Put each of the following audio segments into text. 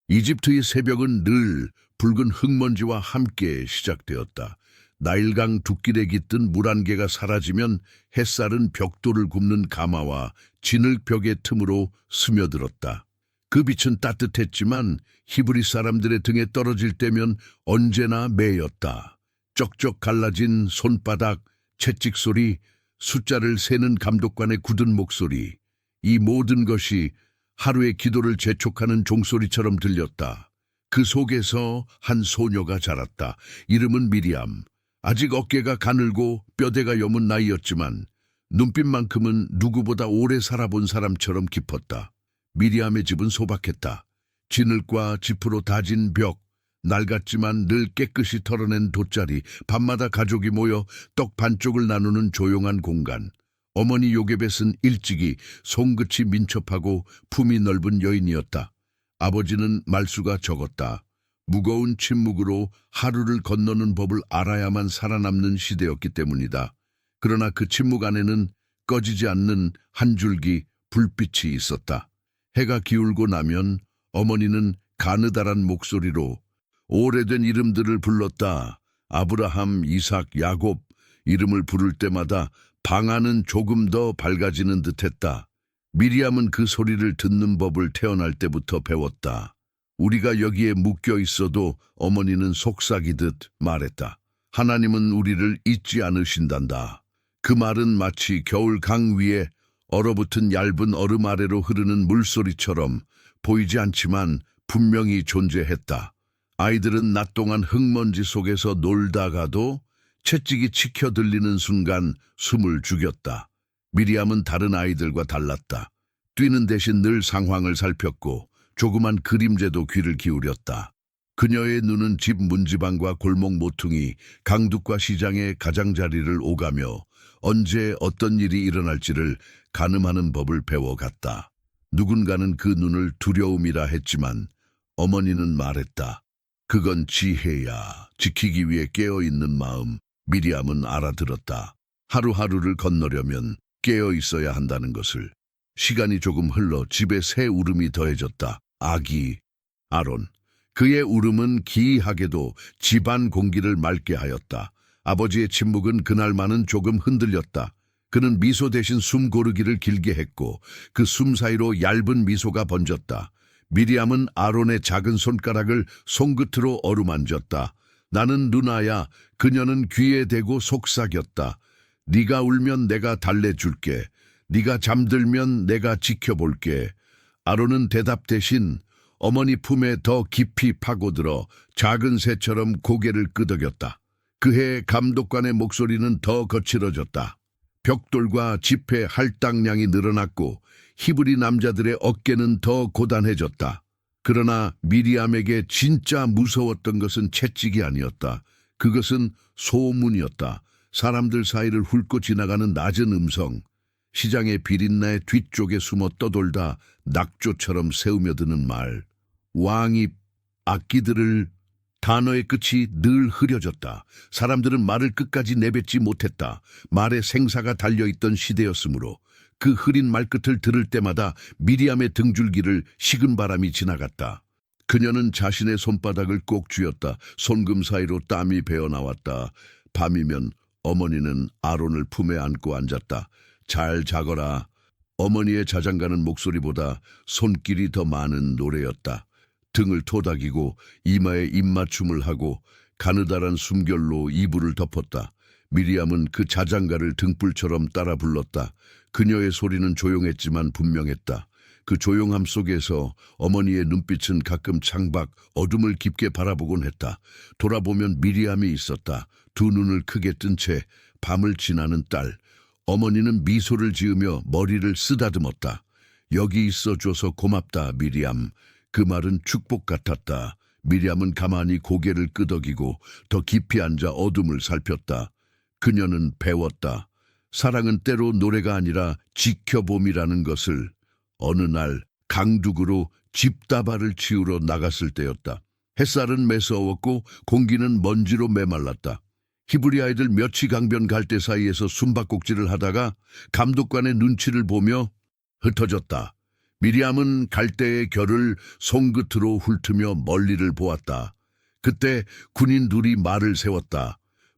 이집트의 새벽은 늘 붉은 흙먼지와 함께 시작되었다. 나일강 둑길에 깃든 물안개가 사라지면 햇살은 벽돌을 굽는 가마와 진흙벽의 틈으로 스며들었다. 그 빛은 따뜻했지만 히브리 사람들의 등에 떨어질 때면 언제나 매였다. 쩍쩍 갈라진 손바닥, 채찍 소리, 숫자를 세는 감독관의 굳은 목소리. 이 모든 것이 하루의 기도를 재촉하는 종소리처럼 들렸다. 그 속에서 한 소녀가 자랐다. 이름은 미리암. 아직 어깨가 가늘고 뼈대가 여문 나이였지만 눈빛만큼은 누구보다 오래 살아본 사람처럼 깊었다. 미리암의 집은 소박했다. 진흙과 지프로 다진 벽, 낡았지만 늘 깨끗이 털어낸 돗자리, 밤마다 가족이 모여 떡 반쪽을 나누는 조용한 공간. 어머니 요게벳은 일찍이 손끝이 민첩하고 품이 넓은 여인이었다. 아버지는 말수가 적었다. 무거운 침묵으로 하루를 건너는 법을 알아야만 살아남는 시대였기 때문이다. 그러나 그 침묵 안에는 꺼지지 않는 한 줄기 불빛이 있었다. 해가 기울고 나면 어머니는 가느다란 목소리로 오래된 이름들을 불렀다. 아브라함, 이삭, 야곱. 이름을 부를 때마다 방 안은 조금 더 밝아지는 듯했다. 미리암은 그 소리를 듣는 법을 태어날 때부터 배웠다. 우리가 여기에 묶여 있어도 어머니는 속삭이듯 말했다. 하나님은 우리를 잊지 않으신단다. 그 말은 마치 겨울 강 위에 얼어붙은 얇은 얼음 아래로 흐르는 물소리처럼 보이지 않지만 분명히 존재했다. 아이들은 낮 동안 흙먼지 속에서 놀다가도 채찍이 치켜 들리는 순간 숨을 죽였다. 미리암은 다른 아이들과 달랐다. 뛰는 대신 늘 상황을 살폈고 조그만 그림자도 귀를 기울였다. 그녀의 눈은 집 문지방과 골목 모퉁이, 강둑과 시장의 가장자리를 오가며 언제 어떤 일이 일어날지를 가늠하는 법을 배워갔다. 누군가는 그 눈을 두려움이라 했지만 어머니는 말했다. 그건 지혜야. 지키기 위해 깨어있는 마음. 미리암은 알아들었다. 하루하루를 건너려면 깨어 있어야 한다는 것을. 시간이 조금 흘러 집에 새 울음이 더해졌다. 아기 아론. 그의 울음은 기이하게도 집안 공기를 맑게 하였다. 아버지의 침묵은 그날만은 조금 흔들렸다. 그는 미소 대신 숨 고르기를 길게 했고 그 숨 사이로 얇은 미소가 번졌다. 미리암은 아론의 작은 손가락을 손끝으로 어루만졌다. 나는 누나야. 그녀는 귀에 대고 속삭였다. 네가 울면 내가 달래줄게. 네가 잠들면 내가 지켜볼게. 아론은 대답 대신 어머니 품에 더 깊이 파고들어 작은 새처럼 고개를 끄덕였다. 그해 감독관의 목소리는 더 거칠어졌다. 벽돌과 지폐 할당량이 늘어났고 히브리 남자들의 어깨는 더 고단해졌다. 그러나 미리암에게 진짜 무서웠던 것은 채찍이 아니었다. 그것은 소문이었다. 사람들 사이를 훑고 지나가는 낮은 음성. 시장의 비린내 뒤쪽에 숨어 떠돌다 낙조처럼 새우며드는 말. 왕이 악기들을. 단어의 끝이 늘 흐려졌다. 사람들은 말을 끝까지 내뱉지 못했다. 말에 생사가 달려있던 시대였으므로 그 흐린 말끝을 들을 때마다 미리암의 등줄기를 식은 바람이 지나갔다. 그녀는 자신의 손바닥을 꼭 쥐었다. 손금 사이로 땀이 배어나왔다. 밤이면 어머니는 아론을 품에 안고 앉았다. 잘 자거라. 어머니의 자장가는 목소리보다 손길이 더 많은 노래였다. 등을 토닥이고 이마에 입맞춤을 하고 가느다란 숨결로 이불을 덮었다. 미리암은 그 자장가를 등불처럼 따라 불렀다. 그녀의 소리는 조용했지만 분명했다. 그 조용함 속에서 어머니의 눈빛은 가끔 창밖 어둠을 깊게 바라보곤 했다. 돌아보면 미리암이 있었다. 두 눈을 크게 뜬 채 밤을 지나는 딸. 어머니는 미소를 지으며 머리를 쓰다듬었다. 여기 있어줘서 고맙다, 미리암. 그 말은 축복 같았다. 미리암은 가만히 고개를 끄덕이고 더 깊이 앉아 어둠을 살폈다. 그녀는 배웠다. 사랑은 때로 노래가 아니라 지켜봄이라는 것을. 어느 날 강둑으로 집다발을 치우러 나갔을 때였다. 햇살은 매서웠고 공기는 먼지로 메말랐다. 히브리 아이들 몇이 강변 갈대 사이에서 숨바꼭질을 하다가 감독관의 눈치를 보며 흩어졌다. 미리암은 갈대의 결을 손끝으로 훑으며 멀리를 보았다. 그때 군인 둘이 말을 세웠다.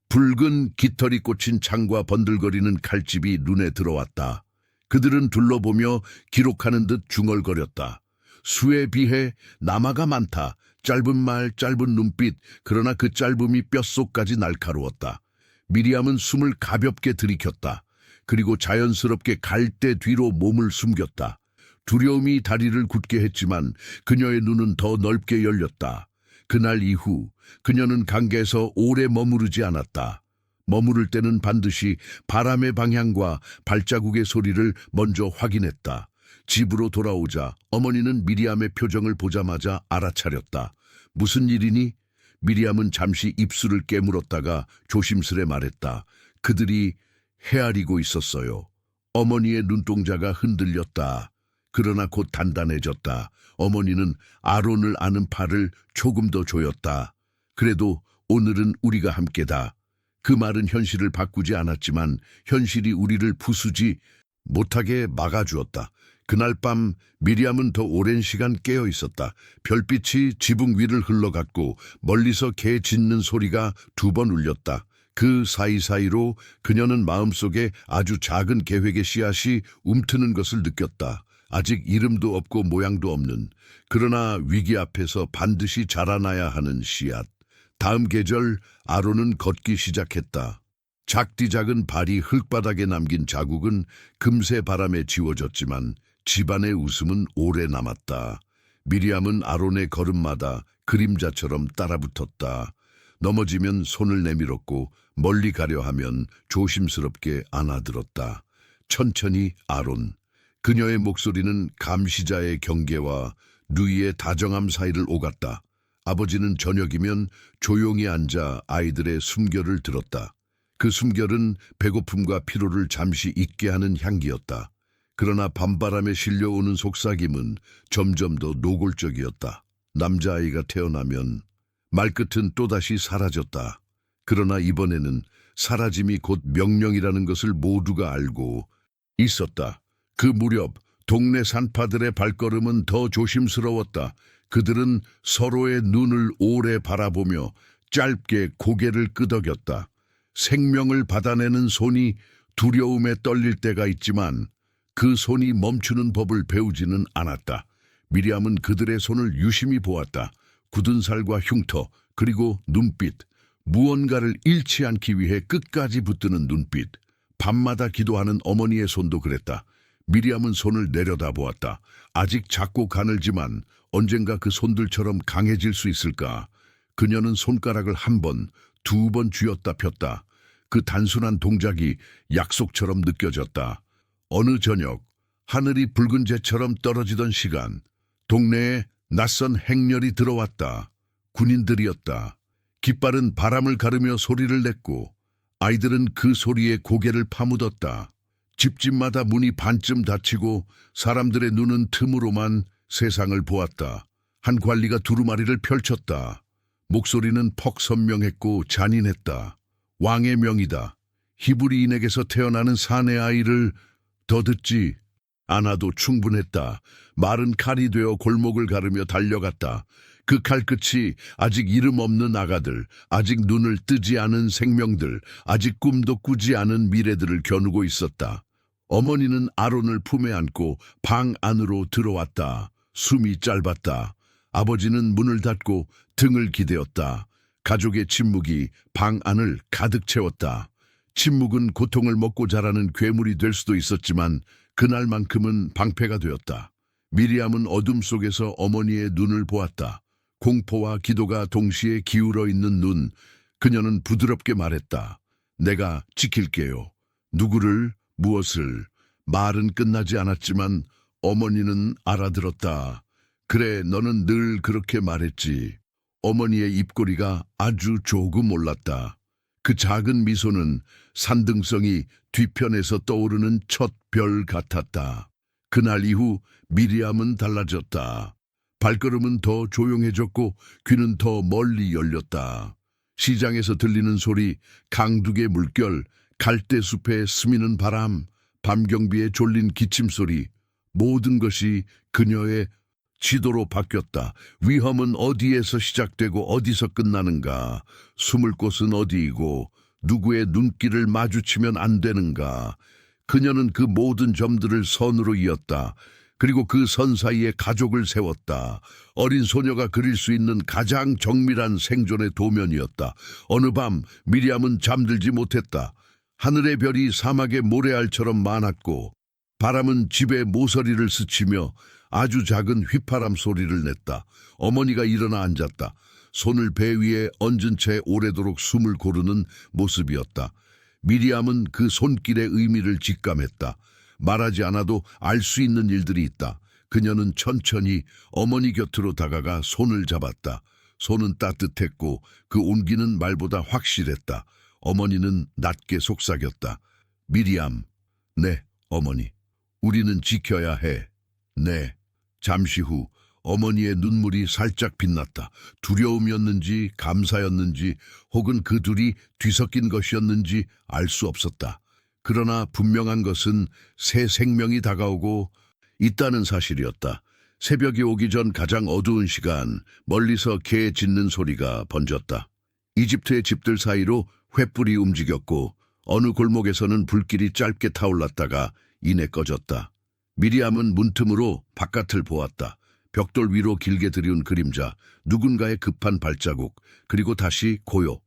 붉은 깃털이 꽂힌 창과 번들거리는 칼집이 눈에 들어왔다. 그들은 둘러보며 기록하는 듯 중얼거렸다. 수에 비해 남아가 많다. 짧은 말, 짧은 눈빛, 그러나 그 짧음이 뼛속까지 날카로웠다. 미리암은 숨을 가볍게 들이켰다. 그리고 자연스럽게 갈대 뒤로 몸을 숨겼다. 두려움이 다리를 굳게 했지만 그녀의 눈은 더 넓게 열렸다. 그날 이후 그녀는 강계에서 오래 머무르지 않았다. 머무를 때는 반드시 바람의 방향과 발자국의 소리를 먼저 확인했다. 집으로 돌아오자 어머니는 미리암의 표정을 보자마자 알아차렸다. 무슨 일이니? 미리암은 잠시 입술을 깨물었다가 조심스레 말했다. 그들이 헤아리고 있었어요. 어머니의 눈동자가 흔들렸다. 그러나 곧 단단해졌다. 어머니는 아론을 아는 팔을 조금 더 조였다. 그래도 오늘은 우리가 함께다. 그 말은 현실을 바꾸지 않았지만 현실이 우리를 부수지 못하게 막아주었다. 그날 밤 미리암은 더 오랜 시간 깨어 있었다. 별빛이 지붕 위를 흘러갔고 멀리서 개 짖는 소리가 두 번 울렸다. 그 사이사이로 그녀는 마음속에 아주 작은 계획의 씨앗이 움트는 것을 느꼈다. 아직 이름도 없고 모양도 없는, 그러나 위기 앞에서 반드시 자라나야 하는 씨앗. 다음 계절 아론은 걷기 시작했다. 작디 작은 발이 흙바닥에 남긴 자국은 금세 바람에 지워졌지만 집안의 웃음은 오래 남았다. 미리암은 아론의 걸음마다 그림자처럼 따라붙었다. 넘어지면 손을 내밀었고 멀리 가려 하면 조심스럽게 안아들었다. 천천히 아론. 그녀의 목소리는 감시자의 경계와 누이의 다정함 사이를 오갔다. 아버지는 저녁이면 조용히 앉아 아이들의 숨결을 들었다. 그 숨결은 배고픔과 피로를 잠시 잊게 하는 향기였다. 그러나 밤바람에 실려오는 속삭임은 점점 더 노골적이었다. 남자아이가 태어나면 말끝은 또다시 사라졌다. 그러나 이번에는 사라짐이 곧 명령이라는 것을 모두가 알고 있었다. 그 무렵 동네 산파들의 발걸음은 더 조심스러웠다. 그들은 서로의 눈을 오래 바라보며 짧게 고개를 끄덕였다. 생명을 받아내는 손이 두려움에 떨릴 때가 있지만 그 손이 멈추는 법을 배우지는 않았다. 미리암은 그들의 손을 유심히 보았다. 굳은 살과 흉터, 그리고 눈빛. 무언가를 잃지 않기 위해 끝까지 붙드는 눈빛. 밤마다 기도하는 어머니의 손도 그랬다. 미리암은 손을 내려다보았다. 아직 작고 가늘지만 언젠가 그 손들처럼 강해질 수 있을까? 그녀는 손가락을 한 번, 두 번 쥐었다 폈다. 그 단순한 동작이 약속처럼 느껴졌다. 어느 저녁, 하늘이 붉은 재처럼 떨어지던 시간, 동네에 낯선 행렬이 들어왔다. 군인들이었다. 깃발은 바람을 가르며 소리를 냈고 아이들은 그 소리에 고개를 파묻었다. 집집마다 문이 반쯤 닫히고 사람들의 눈은 틈으로만 세상을 보았다. 한 관리가 두루마리를 펼쳤다. 목소리는 퍽 선명했고 잔인했다. 왕의 명이다. 히브리인에게서 태어나는 사내 아이를 더 듣지 않아도 충분했다. 말은 칼이 되어 골목을 가르며 달려갔다. 그 칼끝이 아직 이름 없는 아가들, 아직 눈을 뜨지 않은 생명들, 아직 꿈도 꾸지 않은 미래들을 겨누고 있었다. 어머니는 아론을 품에 안고 방 안으로 들어왔다. 숨이 짧았다. 아버지는 문을 닫고 등을 기대었다. 가족의 침묵이 방 안을 가득 채웠다. 침묵은 고통을 먹고 자라는 괴물이 될 수도 있었지만 그날만큼은 방패가 되었다. 미리암은 어둠 속에서 어머니의 눈을 보았다. 공포와 기도가 동시에 기울어 있는 눈. 그녀는 부드럽게 말했다. 내가 지킬게요. 누구를, 무엇을. 말은 끝나지 않았지만 어머니는 알아들었다. 그래, 너는 늘 그렇게 말했지. 어머니의 입꼬리가 아주 조금 올랐다. 그 작은 미소는 산등성이 뒤편에서 떠오르는 첫 별 같았다. 그날 이후 미리암은 달라졌다. 발걸음은 더 조용해졌고 귀는 더 멀리 열렸다. 시장에서 들리는 소리, 강둑의 물결, 갈대숲에 스미는 바람, 밤경비에 졸린 기침소리, 모든 것이 그녀의 지도로 바뀌었다. 위험은 어디에서 시작되고 어디서 끝나는가? 숨을 곳은 어디이고 누구의 눈길을 마주치면 안 되는가? 그녀는 그 모든 점들을 선으로 이었다. 그리고 그 선 사이에 가족을 세웠다. 어린 소녀가 그릴 수 있는 가장 정밀한 생존의 도면이었다. 어느 밤 미리암은 잠들지 못했다. 하늘의 별이 사막의 모래알처럼 많았고 바람은 집의 모서리를 스치며 아주 작은 휘파람 소리를 냈다. 어머니가 일어나 앉았다. 손을 배 위에 얹은 채 오래도록 숨을 고르는 모습이었다. 미리암은 그 손길의 의미를 직감했다. 말하지 않아도 알 수 있는 일들이 있다. 그녀는 천천히 어머니 곁으로 다가가 손을 잡았다. 손은 따뜻했고 그 온기는 말보다 확실했다. 어머니는 낮게 속삭였다. 미리암, 네, 어머니. 우리는 지켜야 해. 네. 잠시 후 어머니의 눈물이 살짝 빛났다. 두려움이었는지 감사였는지 혹은 그 둘이 뒤섞인 것이었는지 알 수 없었다. 그러나 분명한 것은 새 생명이 다가오고 있다는 사실이었다. 새벽이 오기 전 가장 어두운 시간, 멀리서 개 짖는 소리가 번졌다. 이집트의 집들 사이로 횃불이 움직였고 어느 골목에서는 불길이 짧게 타올랐다가 이내 꺼졌다. 미리암은 문틈으로 바깥을 보았다. 벽돌 위로 길게 들이운 그림자, 누군가의 급한 발자국, 그리고 다시 고요.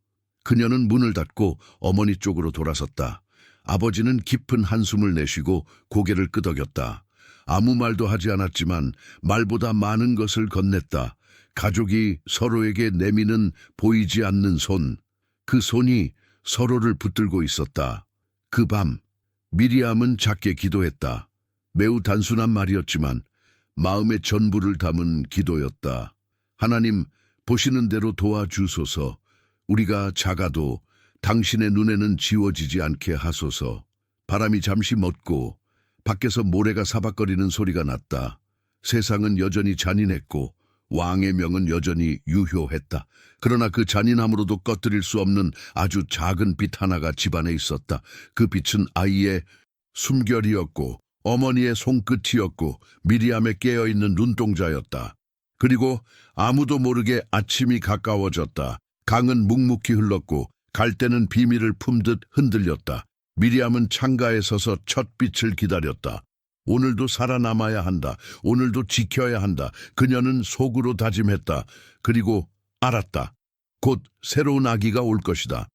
그녀는 문을 닫고 어머니 쪽으로 돌아섰다. 아버지는 깊은 한숨을 내쉬고 고개를 끄덕였다. 아무 말도 하지 않았지만 말보다 많은 것을 건넸다. 가족이 서로에게 내미는 보이지 않는 손, 그 손이 서로를 붙들고 있었다. 그 밤, 미리암은 작게 기도했다. 매우 단순한 말이었지만 마음의 전부를 담은 기도였다. 하나님, 보시는 대로 도와주소서. 우리가 작아도 당신의 눈에는 지워지지 않게 하소서. 바람이 잠시 멎고 밖에서 모래가 사박거리는 소리가 났다. 세상은 여전히 잔인했고 왕의 명은 여전히 유효했다. 그러나 그 잔인함으로도 꺼뜨릴 수 없는 아주 작은 빛 하나가 집안에 있었다. 그 빛은 아이의 숨결이었고 어머니의 손끝이었고 미리암의 깨어있는 눈동자였다. 그리고 아무도 모르게 아침이 가까워졌다. 강은 묵묵히 흘렀고 갈대는 비밀을 품듯 흔들렸다. 미리암은 창가에 서서 첫 빛을 기다렸다. 오늘도 살아남아야 한다. 오늘도 지켜야 한다. 그녀는 속으로 다짐했다. 그리고 알았다. 곧 새로운 아기가 올 것이다.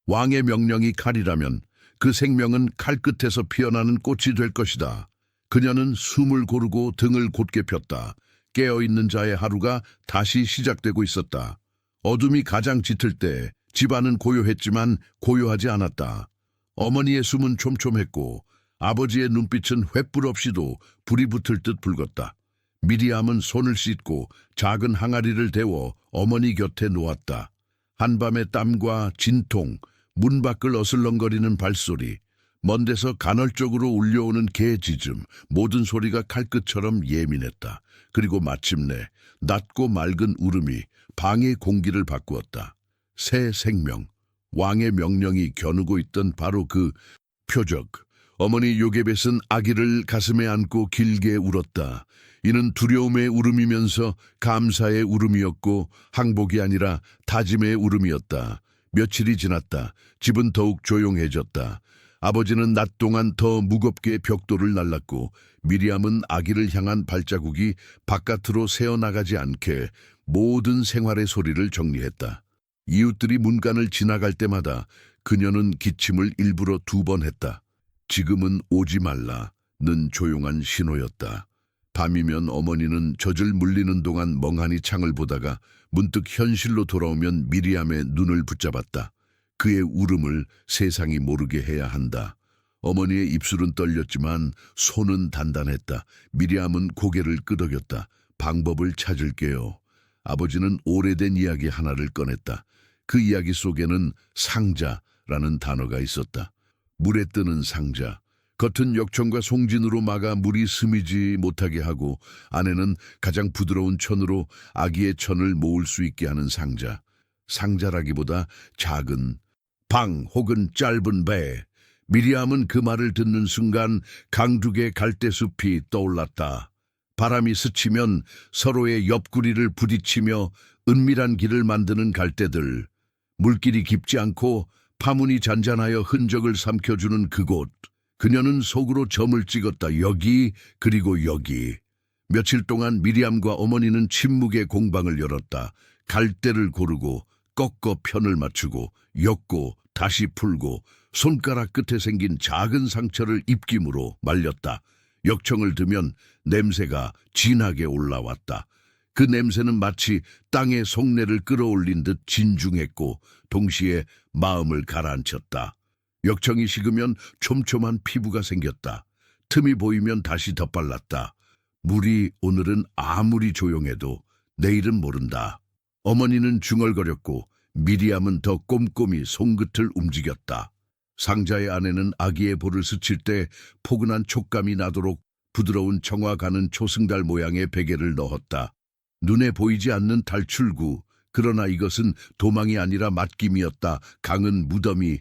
왕의 명령이 칼이라면 그 생명은 칼끝에서 피어나는 꽃이 될 것이다. 그녀는 숨을 고르고 등을 곧게 폈다. 깨어있는 자의 하루가 다시 시작되고 있었다. 어둠이 가장 짙을 때 집안은 고요했지만 고요하지 않았다. 어머니의 숨은 촘촘했고 아버지의 눈빛은 횃불 없이도 불이 붙을 듯 붉었다. 미리암은 손을 씻고 작은 항아리를 데워 어머니 곁에 놓았다. 한밤의 땀과 진통, 문 밖을 어슬렁거리는 발소리, 먼 데서 간헐적으로 울려오는 개 짖음, 모든 소리가 칼끝처럼 예민했다. 그리고 마침내 낮고 맑은 울음이 방의 공기를 바꾸었다. 새 생명, 왕의 명령이 겨누고 있던 바로 그 표적. 어머니 요게벳은 아기를 가슴에 안고 길게 울었다. 이는 두려움의 울음이면서 감사의 울음이었고 항복이 아니라 다짐의 울음이었다. 며칠이 지났다. 집은 더욱 조용해졌다. 아버지는 낮 동안 더 무겁게 벽돌을 날랐고 미리암은 아기를 향한 발자국이 바깥으로 새어나가지 않게 모든 생활의 소리를 정리했다. 이웃들이 문간을 지나갈 때마다 그녀는 기침을 일부러 2번 했다. 지금은 오지 말라는 조용한 신호였다. 밤이면 어머니는 젖을 물리는 동안 멍하니 창을 보다가 문득 현실로 돌아오면 미리암의 눈을 붙잡았다. 그의 울음을 세상이 모르게 해야 한다. 어머니의 입술은 떨렸지만 손은 단단했다. 미리암은 고개를 끄덕였다. 방법을 찾을게요. 아버지는 오래된 이야기 하나를 꺼냈다. 그 이야기 속에는 상자라는 단어가 있었다. 물에 뜨는 상자. 겉은 역청과 송진으로 막아 물이 스미지 못하게 하고 안에는 가장 부드러운 천으로 아기의 천을 모을 수 있게 하는 상자. 상자라기보다 작은 방 혹은 짧은 배. 미리암은 그 말을 듣는 순간 강둑의 갈대숲이 떠올랐다. 바람이 스치면 서로의 옆구리를 부딪히며 은밀한 길을 만드는 갈대들. 물길이 깊지 않고 파문이 잔잔하여 흔적을 삼켜주는 그곳. 그녀는 속으로 점을 찍었다. 여기 그리고 여기. 며칠 동안 미리암과 어머니는 침묵의 공방을 열었다. 갈대를 고르고 꺾어 편을 맞추고 엮고 다시 풀고 손가락 끝에 생긴 작은 상처를 입김으로 말렸다. 역청을 드면 냄새가 진하게 올라왔다. 그 냄새는 마치 땅의 속내를 끌어올린 듯 진중했고 동시에 마음을 가라앉혔다. 역청이 식으면 촘촘한 피부가 생겼다. 틈이 보이면 다시 덧발랐다. 물이 오늘은 아무리 조용해도 내일은 모른다. 어머니는 중얼거렸고 미리암은 더 꼼꼼히 손끝을 움직였다. 상자의 안에는 아기의 볼을 스칠 때 포근한 촉감이 나도록 부드러운 청아 가는 초승달 모양의 베개를 넣었다. 눈에 보이지 않는 탈출구. 그러나 이것은 도망이 아니라 맡김이었다. 강은 무덤이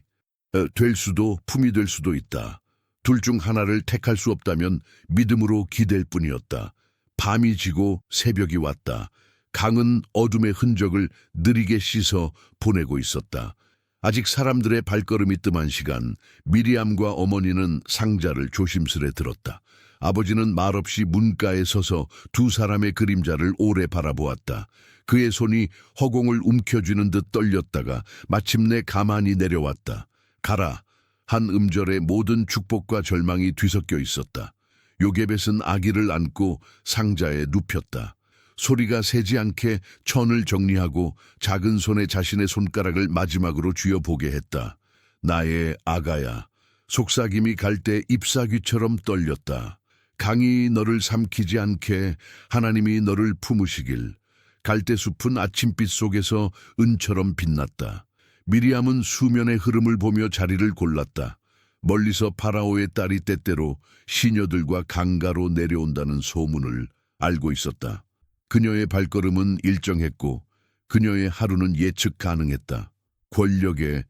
될 수도 품이 될 수도 있다. 둘 중 하나를 택할 수 없다면 믿음으로 기댈 뿐이었다. 밤이 지고 새벽이 왔다. 강은 어둠의 흔적을 느리게 씻어 보내고 있었다. 아직 사람들의 발걸음이 뜸한 시간, 미리암과 어머니는 상자를 조심스레 들었다. 아버지는 말없이 문가에 서서 두 사람의 그림자를 오래 바라보았다. 그의 손이 허공을 움켜쥐는 듯 떨렸다가 마침내 가만히 내려왔다. 가라. 한 음절에 모든 축복과 절망이 뒤섞여 있었다. 요게벳은 아기를 안고 상자에 눕혔다. 소리가 새지 않게 천을 정리하고 작은 손에 자신의 손가락을 마지막으로 쥐어보게 했다. 나의 아가야. 속삭임이 갈 때 잎사귀처럼 떨렸다. 강이 너를 삼키지 않게 하나님이 너를 품으시길. 갈대숲은 아침빛 속에서 은처럼 빛났다. 미리암은 수면의 흐름을 보며 자리를 골랐다. 멀리서 파라오의 딸이 때때로 시녀들과 강가로 내려온다는 소문을 알고 있었다. 그녀의 발걸음은 일정했고 그녀의 하루는 예측 가능했다. 권력에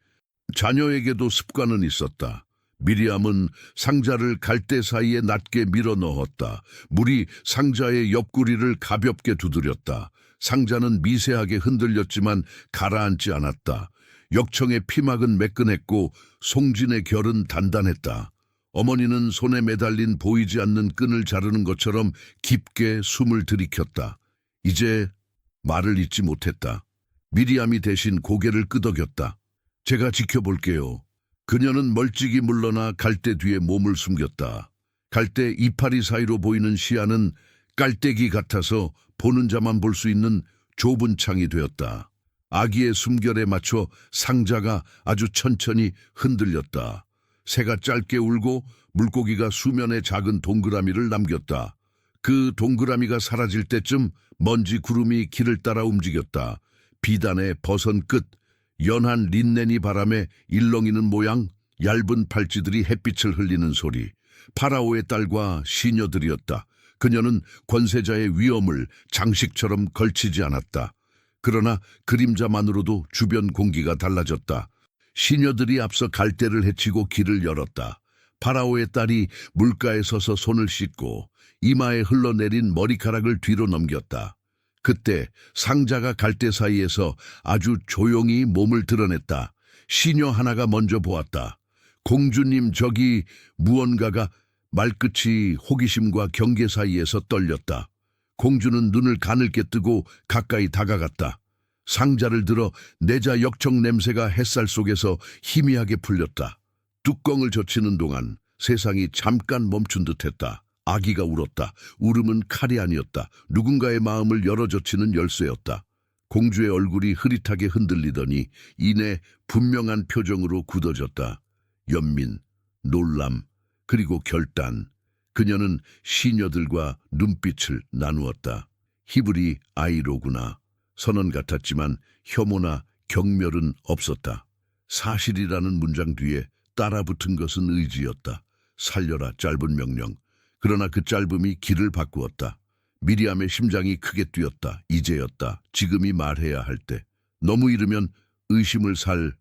자녀에게도 습관은 있었다. 미리암은 상자를 갈대 사이에 낮게 밀어 넣었다. 물이 상자의 옆구리를 가볍게 두드렸다. 상자는 미세하게 흔들렸지만 가라앉지 않았다. 역청의 피막은 매끈했고 송진의 결은 단단했다. 어머니는 손에 매달린 보이지 않는 끈을 자르는 것처럼 깊게 숨을 들이켰다. 이제 말을 잇지 못했다. 미리암이 대신 고개를 끄덕였다. 제가 지켜볼게요. 그녀는 멀찍이 물러나 갈대 뒤에 몸을 숨겼다. 갈대 이파리 사이로 보이는 시야는 깔때기 같아서 보는 자만 볼 수 있는 좁은 창이 되었다. 아기의 숨결에 맞춰 상자가 아주 천천히 흔들렸다. 새가 짧게 울고 물고기가 수면에 작은 동그라미를 남겼다. 그 동그라미가 사라질 때쯤 먼지 구름이 길을 따라 움직였다. 비단의 버선 끝, 연한 린넨이 바람에 일렁이는 모양, 얇은 팔찌들이 햇빛을 흘리는 소리. 파라오의 딸과 시녀들이었다. 그녀는 권세자의 위엄을 장식처럼 걸치지 않았다. 그러나 그림자만으로도 주변 공기가 달라졌다. 시녀들이 앞서 갈대를 헤치고 길을 열었다. 파라오의 딸이 물가에 서서 손을 씻고 이마에 흘러내린 머리카락을 뒤로 넘겼다. 그때 상자가 갈대 사이에서 아주 조용히 몸을 드러냈다. 시녀 하나가 먼저 보았다. 공주님, 저기 무언가가. 말끝이 호기심과 경계 사이에서 떨렸다. 공주는 눈을 가늘게 뜨고 가까이 다가갔다. 상자를 들어 내자 역청 냄새가 햇살 속에서 희미하게 풀렸다. 뚜껑을 젖히는 동안 세상이 잠깐 멈춘 듯했다. 아기가 울었다. 울음은 칼이 아니었다. 누군가의 마음을 열어젖히는 열쇠였다. 공주의 얼굴이 흐릿하게 흔들리더니 이내 분명한 표정으로 굳어졌다. 연민, 놀람, 그리고 결단. 그녀는 시녀들과 눈빛을 나누었다. 히브리 아이로구나. 선언 같았지만 혐오나 경멸은 없었다. 사실이라는 문장 뒤에 따라붙은 것은 의지였다. 살려라, 짧은 명령. 그러나 그 짧음이 길을 바꾸었다. 미리암의 심장이 크게 뛰었다. 이제였다. 지금이 말해야 할 때. 너무 이르면 의심을 살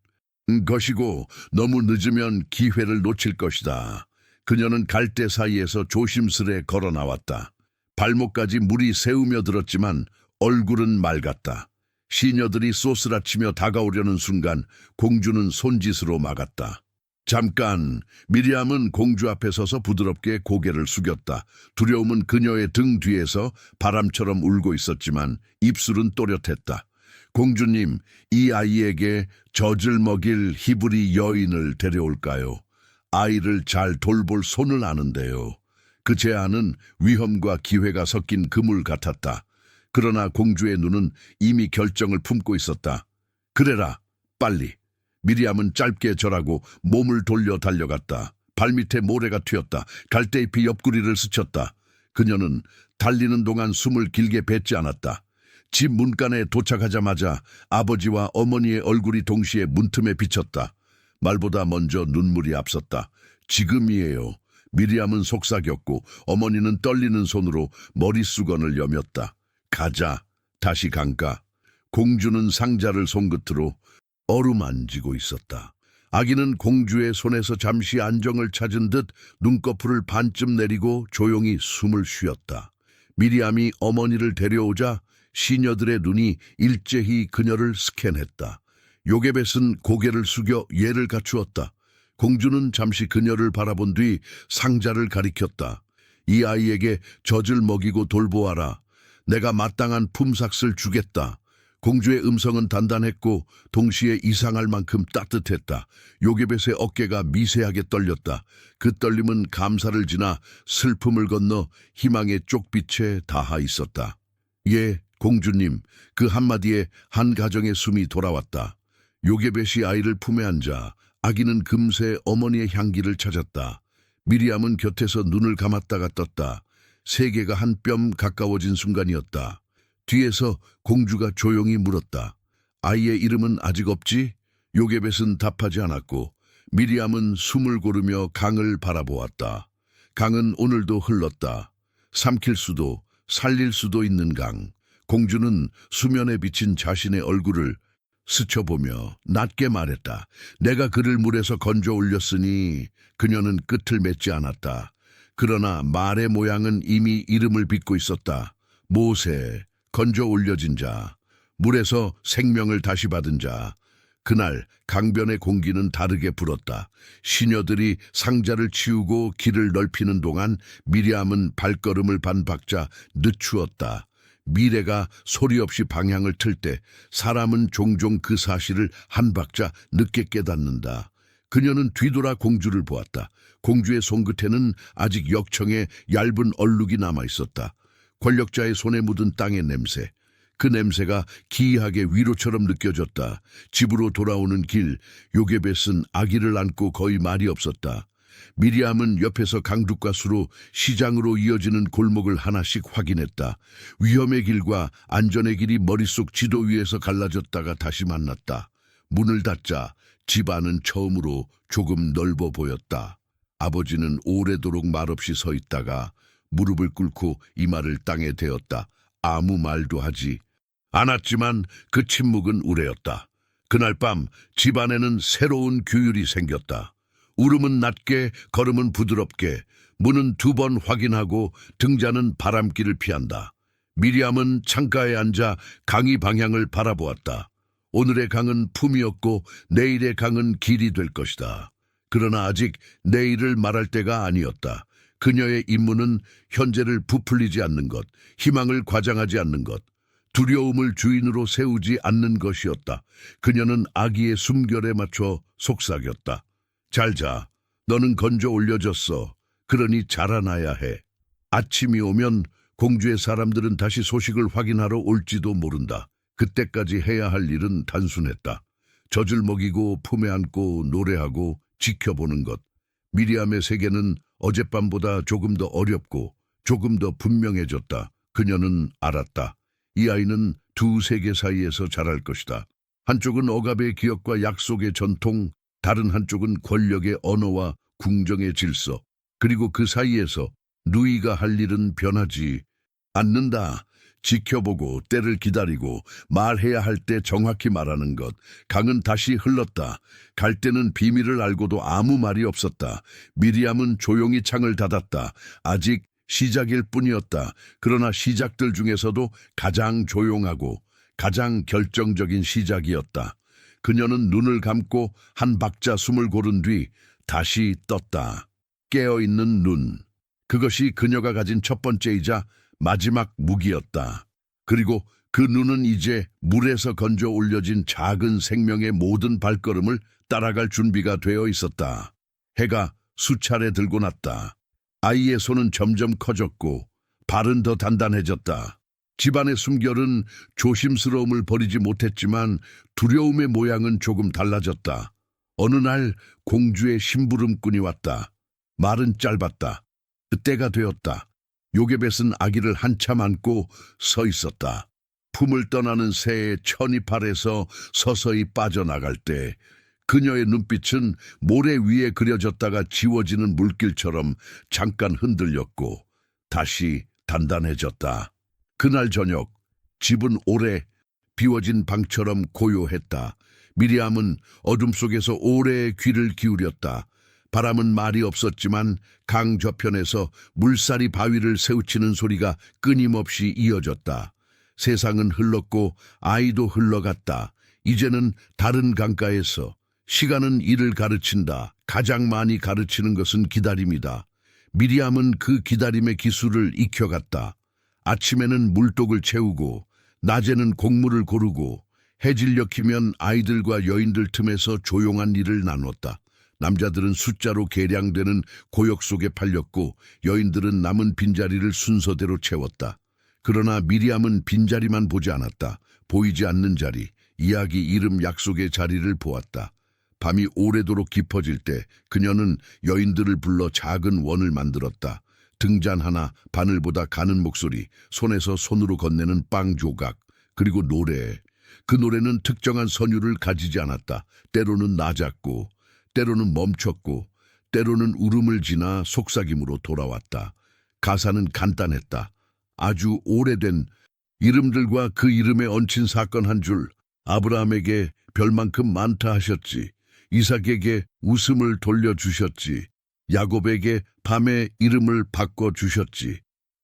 것이고 너무 늦으면 기회를 놓칠 것이다. 그녀는 갈대 사이에서 조심스레 걸어 나왔다. 발목까지 물이 새우며 들었지만 얼굴은 맑았다. 시녀들이 쏘스라치며 다가오려는 순간 공주는 손짓으로 막았다. 잠깐, 미리암은 공주 앞에 서서 부드럽게 고개를 숙였다. 두려움은 그녀의 등 뒤에서 바람처럼 울고 있었지만 입술은 또렷했다. 공주님, 이 아이에게 젖을 먹일 히브리 여인을 데려올까요? 아이를 잘 돌볼 손을 아는데요. 그 제안은 위험과 기회가 섞인 그물 같았다. 그러나 공주의 눈은 이미 결정을 품고 있었다. 그래라, 빨리. 미리암은 짧게 절하고 몸을 돌려 달려갔다. 발밑에 모래가 튀었다. 갈대잎이 옆구리를 스쳤다. 그녀는 달리는 동안 숨을 길게 뱉지 않았다. 집 문간에 도착하자마자 아버지와 어머니의 얼굴이 동시에 문틈에 비쳤다. 말보다 먼저 눈물이 앞섰다. 지금이에요. 미리암은 속삭였고 어머니는 떨리는 손으로 머리수건을 여몄다. 가자. 다시 강가. 공주는 상자를 손끝으로 어루만지고 있었다. 아기는 공주의 손에서 잠시 안정을 찾은 듯 눈꺼풀을 반쯤 내리고 조용히 숨을 쉬었다. 미리암이 어머니를 데려오자 시녀들의 눈이 일제히 그녀를 스캔했다. 요게벳은 고개를 숙여 예를 갖추었다. 공주는 잠시 그녀를 바라본 뒤 상자를 가리켰다. 이 아이에게 젖을 먹이고 돌보아라. 내가 마땅한 품삯을 주겠다. 공주의 음성은 단단했고 동시에 이상할 만큼 따뜻했다. 요게벳의 어깨가 미세하게 떨렸다. 그 떨림은 감사를 지나 슬픔을 건너 희망의 쪽빛에 닿아 있었다. 예, 공주님, 그 한마디에 한 가정의 숨이 돌아왔다. 요게벳이 아이를 품에 안자 아기는 금세 어머니의 향기를 찾았다. 미리암은 곁에서 눈을 감았다가 떴다. 세계가 한 뼘 가까워진 순간이었다. 뒤에서 공주가 조용히 물었다. 아이의 이름은 아직 없지? 요게벳은 답하지 않았고 미리암은 숨을 고르며 강을 바라보았다. 강은 오늘도 흘렀다. 삼킬 수도 살릴 수도 있는 강. 공주는 수면에 비친 자신의 얼굴을 스쳐보며 낮게 말했다. 내가 그를 물에서 건져 올렸으니 그녀는 끝을 맺지 않았다. 그러나 말의 모양은 이미 이름을 빚고 있었다. 모세, 건져 올려진 자, 물에서 생명을 다시 받은 자. 그날 강변의 공기는 다르게 불었다. 시녀들이 상자를 치우고 길을 넓히는 동안 미리암은 발걸음을 반박자 늦추었다. 미래가 소리 없이 방향을 틀 때 사람은 종종 그 사실을 한 박자 늦게 깨닫는다. 그녀는 뒤돌아 공주를 보았다. 공주의 손끝에는 아직 역청의 얇은 얼룩이 남아있었다. 권력자의 손에 묻은 땅의 냄새. 그 냄새가 기이하게 위로처럼 느껴졌다. 집으로 돌아오는 길, 요게벳은 아기를 안고 거의 말이 없었다. 미리암은 옆에서 강둑과 수로 시장으로 이어지는 골목을 하나씩 확인했다. 위험의 길과 안전의 길이 머릿속 지도 위에서 갈라졌다가 다시 만났다. 문을 닫자 집 안은 처음으로 조금 넓어 보였다. 아버지는 오래도록 말없이 서 있다가 무릎을 꿇고 이마를 땅에 대었다. 아무 말도 하지 않았지만 그 침묵은 우레였다. 그날 밤 집안에는 새로운 규율이 생겼다. 울음은 낮게, 걸음은 부드럽게, 문은 2번 확인하고 등자는 바람길을 피한다. 미리암은 창가에 앉아 강의 방향을 바라보았다. 오늘의 강은 품이었고 내일의 강은 길이 될 것이다. 그러나 아직 내일을 말할 때가 아니었다. 그녀의 임무는 현재를 부풀리지 않는 것, 희망을 과장하지 않는 것, 두려움을 주인으로 세우지 않는 것이었다. 그녀는 아기의 숨결에 맞춰 속삭였다. 잘 자. 너는 건져 올려졌어. 그러니 자라나야 해. 아침이 오면 공주의 사람들은 다시 소식을 확인하러 올지도 모른다. 그때까지 해야 할 일은 단순했다. 젖을 먹이고 품에 안고 노래하고 지켜보는 것. 미리암의 세계는 어젯밤보다 조금 더 어렵고 조금 더 분명해졌다. 그녀는 알았다. 이 아이는 2 세계 사이에서 자랄 것이다. 한쪽은 억압의 기억과 약속의 전통, 다른 한쪽은 권력의 언어와 궁정의 질서. 그리고 그 사이에서 누이가 할 일은 변하지 않는다. 지켜보고 때를 기다리고 말해야 할 때 정확히 말하는 것. 강은 다시 흘렀다. 갈 때는 비밀을 알고도 아무 말이 없었다. 미리암은 조용히 창을 닫았다. 아직 시작일 뿐이었다. 그러나 시작들 중에서도 가장 조용하고 가장 결정적인 시작이었다. 그녀는 눈을 감고 한 박자 숨을 고른 뒤 다시 떴다. 깨어있는 눈. 그것이 그녀가 가진 첫 번째이자 마지막 무기였다. 그리고 그 눈은 이제 물에서 건져 올려진 작은 생명의 모든 발걸음을 따라갈 준비가 되어 있었다. 해가 수차례 들고 났다. 아이의 손은 점점 커졌고 발은 더 단단해졌다. 집안의 숨결은 조심스러움을 버리지 못했지만 두려움의 모양은 조금 달라졌다. 어느 날 공주의 심부름꾼이 왔다. 말은 짧았다. 때가 되었다. 요게벳은 아기를 한참 안고 서 있었다. 품을 떠나는 새의 천이팔에서 서서히 빠져나갈 때 그녀의 눈빛은 모래 위에 그려졌다가 지워지는 물길처럼 잠깐 흔들렸고 다시 단단해졌다. 그날 저녁 집은 오래 비워진 방처럼 고요했다. 미리암은 어둠 속에서 오래 귀를 기울였다. 바람은 말이 없었지만 강 저편에서 물살이 바위를 세우치는 소리가 끊임없이 이어졌다. 세상은 흘렀고 아이도 흘러갔다. 이제는 다른 강가에서 시간은 일을 가르친다. 가장 많이 가르치는 것은 기다림이다. 미리암은 그 기다림의 기술을 익혀갔다. 아침에는 물독을 채우고 낮에는 곡물을 고르고 해질녘이면 아이들과 여인들 틈에서 조용한 일을 나눴다. 남자들은 숫자로 계량되는 고역 속에 팔렸고 여인들은 남은 빈자리를 순서대로 채웠다. 그러나 미리암은 빈자리만 보지 않았다. 보이지 않는 자리, 이야기, 이름, 약속의 자리를 보았다. 밤이 오래도록 깊어질 때 그녀는 여인들을 불러 작은 원을 만들었다. 등잔 하나, 바늘보다 가는 목소리, 손에서 손으로 건네는 빵 조각, 그리고 노래. 그 노래는 특정한 선율을 가지지 않았다. 때로는 낮았고 때로는 멈췄고 때로는 울음을 지나 속삭임으로 돌아왔다. 가사는 간단했다. 아주 오래된 이름들과 그 이름에 얹힌 사건 한 줄. 아브라함에게 별만큼 많다 하셨지. 이삭에게 웃음을 돌려주셨지. 야곱에게 밤의 이름을 바꿔주셨지.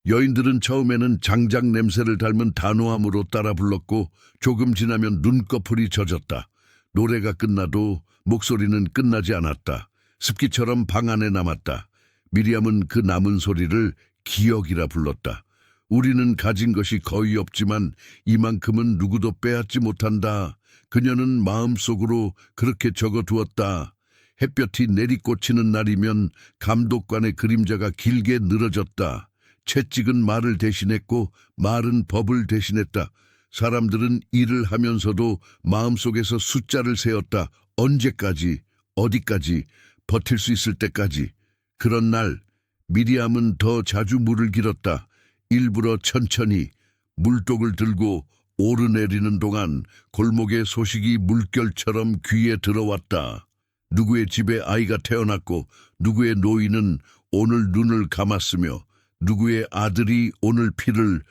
여인들은 처음에는 장작 냄새를 닮은 단호함으로 따라 불렀고 조금 지나면 눈꺼풀이 젖었다. 노래가 끝나도 목소리는 끝나지 않았다. 습기처럼 방 안에 남았다. 미리암은 그 남은 소리를 기억이라 불렀다. 우리는 가진 것이 거의 없지만 이만큼은 누구도 빼앗지 못한다. 그녀는 마음속으로 그렇게 적어두었다. 햇볕이 내리꽂히는 날이면 감독관의 그림자가 길게 늘어졌다. 채찍은 말을 대신했고 말은 법을 대신했다. 사람들은 일을 하면서도 마음속에서 숫자를 세었다. 언제까지, 어디까지, 버틸 수 있을 때까지. 그런 날 미리암은 더 자주 물을 길었다. 일부러 천천히 물독을 들고 오르내리는 동안 골목의 소식이 물결처럼 귀에 들어왔다. 누구의 집에 아이가 태어났고 누구의 노인은 오늘 눈을 감았으며 누구의 아들이 오늘 피를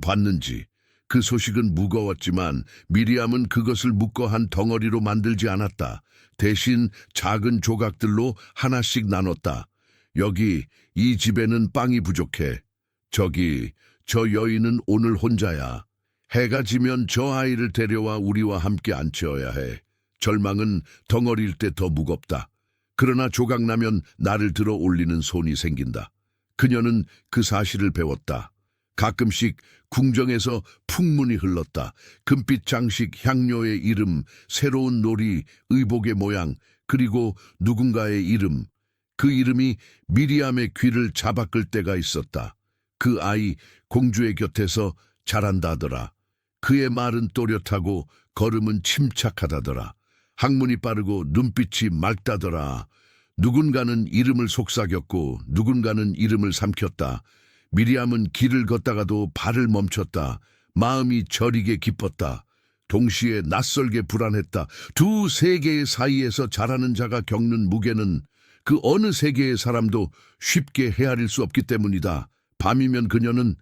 봤는지. 그 소식은 무거웠지만 미리암은 그것을 묶어 한 덩어리로 만들지 않았다. 대신 작은 조각들로 하나씩 나눴다. 여기 이 집에는 빵이 부족해. 저기 저 여인은 오늘 혼자야. 해가 지면 저 아이를 데려와 우리와 함께 앉혀야 해. 절망은 덩어리일 때 더 무겁다. 그러나 조각 나면 나를 들어 올리는 손이 생긴다. 그녀는 그 사실을 배웠다. 가끔씩 궁정에서 풍문이 흘렀다. 금빛 장식, 향료의 이름, 새로운 놀이, 의복의 모양, 그리고 누군가의 이름. 그 이름이 미리암의 귀를 잡아끌 때가 있었다. 그 아이 공주의 곁에서 자란다더라. 그의 말은 또렷하고 걸음은 침착하다더라. 학문이 빠르고 눈빛이 맑다더라. 누군가는 이름을 속삭였고 누군가는 이름을 삼켰다. 미리암은 길을 걷다가도 발을 멈췄다. 마음이 저리게 기뻤다. 동시에 낯설게 불안했다. 두 세계의 사이에서 자라는 자가 겪는 무게는 그 어느 세계의 사람도 쉽게 헤아릴 수 없기 때문이다. 밤이면 그녀는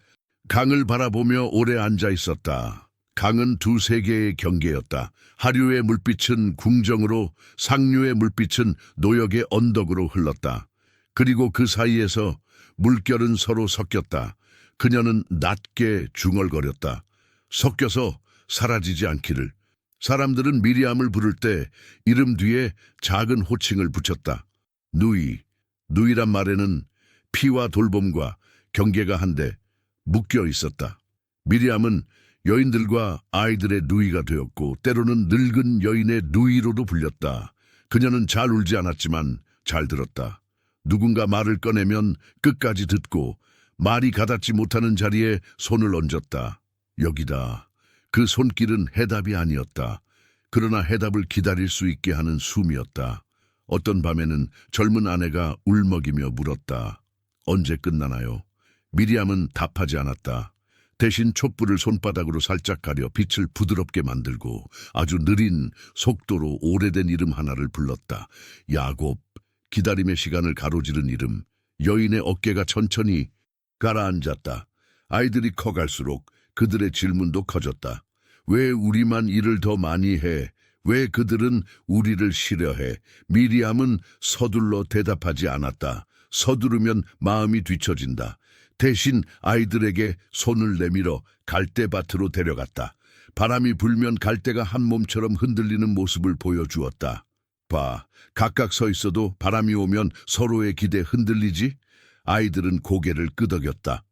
강을 바라보며 오래 앉아 있었다. 강은 두세 개의 경계였다. 하류의 물빛은 궁정으로, 상류의 물빛은 노역의 언덕으로 흘렀다. 그리고 그 사이에서 물결은 서로 섞였다. 그녀는 낮게 중얼거렸다. 섞여서 사라지지 않기를. 사람들은 미리암을 부를 때 이름 뒤에 작은 호칭을 붙였다. 누이. 누이란 말에는 피와 돌봄과 경계가 한데 묶여 있었다. 미리암은 여인들과 아이들의 누이가 되었고 때로는 늙은 여인의 누이로도 불렸다. 그녀는 잘 울지 않았지만 잘 들었다. 누군가 말을 꺼내면 끝까지 듣고 말이 가닿지 못하는 자리에 손을 얹었다. 여기다. 그 손길은 해답이 아니었다. 그러나 해답을 기다릴 수 있게 하는 숨이었다. 어떤 밤에는 젊은 아내가 울먹이며 물었다. 언제 끝나나요? 미리암은 답하지 않았다. 대신 촛불을 손바닥으로 살짝 가려 빛을 부드럽게 만들고 아주 느린 속도로 오래된 이름 하나를 불렀다. 야곱. 기다림의 시간을 가로지른 이름. 여인의 어깨가 천천히 가라앉았다. 아이들이 커갈수록 그들의 질문도 커졌다. 왜 우리만 일을 더 많이 해? 왜 그들은 우리를 싫어해? 미리암은 서둘러 대답하지 않았다. 서두르면 마음이 뒤처진다. 대신 아이들에게 손을 내밀어 갈대밭으로 데려갔다. 바람이 불면 갈대가 한 몸처럼 흔들리는 모습을 보여주었다. 봐, 각각 서 있어도 바람이 오면 서로의 기대에 흔들리지? 아이들은 고개를 끄덕였다.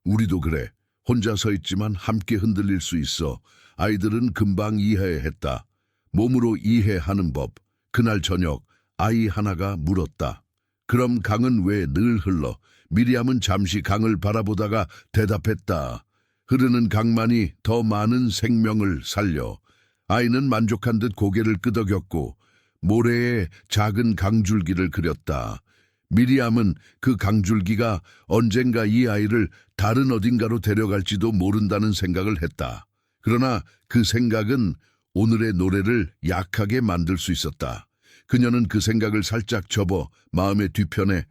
우리도 그래. 혼자 서 있지만 함께 흔들릴 수 있어. 아이들은 금방 이해했다. 몸으로 이해하는 법. 그날 저녁 아이 하나가 물었다. 그럼 강은 왜 늘 흘러? 미리암은 잠시 강을 바라보다가 대답했다. 흐르는 강만이 더 많은 생명을 살려. 아이는 만족한 듯 고개를 끄덕였고 모래에 작은 강줄기를 그렸다. 미리암은 그 강줄기가 언젠가 이 아이를 다른 어딘가로 데려갈지도 모른다는 생각을 했다. 그러나 그 생각은 오늘의 노래를 약하게 만들 수 있었다. 그녀는 그 생각을 살짝 접어 마음의 뒤편에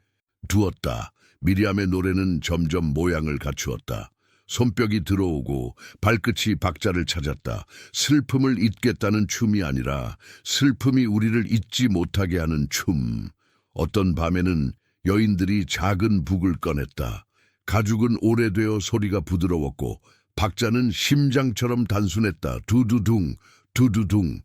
두었다. 미리암의 노래는 점점 모양을 갖추었다. 손뼉이 들어오고 발끝이 박자를 찾았다. 슬픔을 잊겠다는 춤이 아니라 슬픔이 우리를 잊지 못하게 하는 춤. 어떤 밤에는 여인들이 작은 북을 꺼냈다. 가죽은 오래되어 소리가 부드러웠고 박자는 심장처럼 단순했다. 두두둥, 두두둥.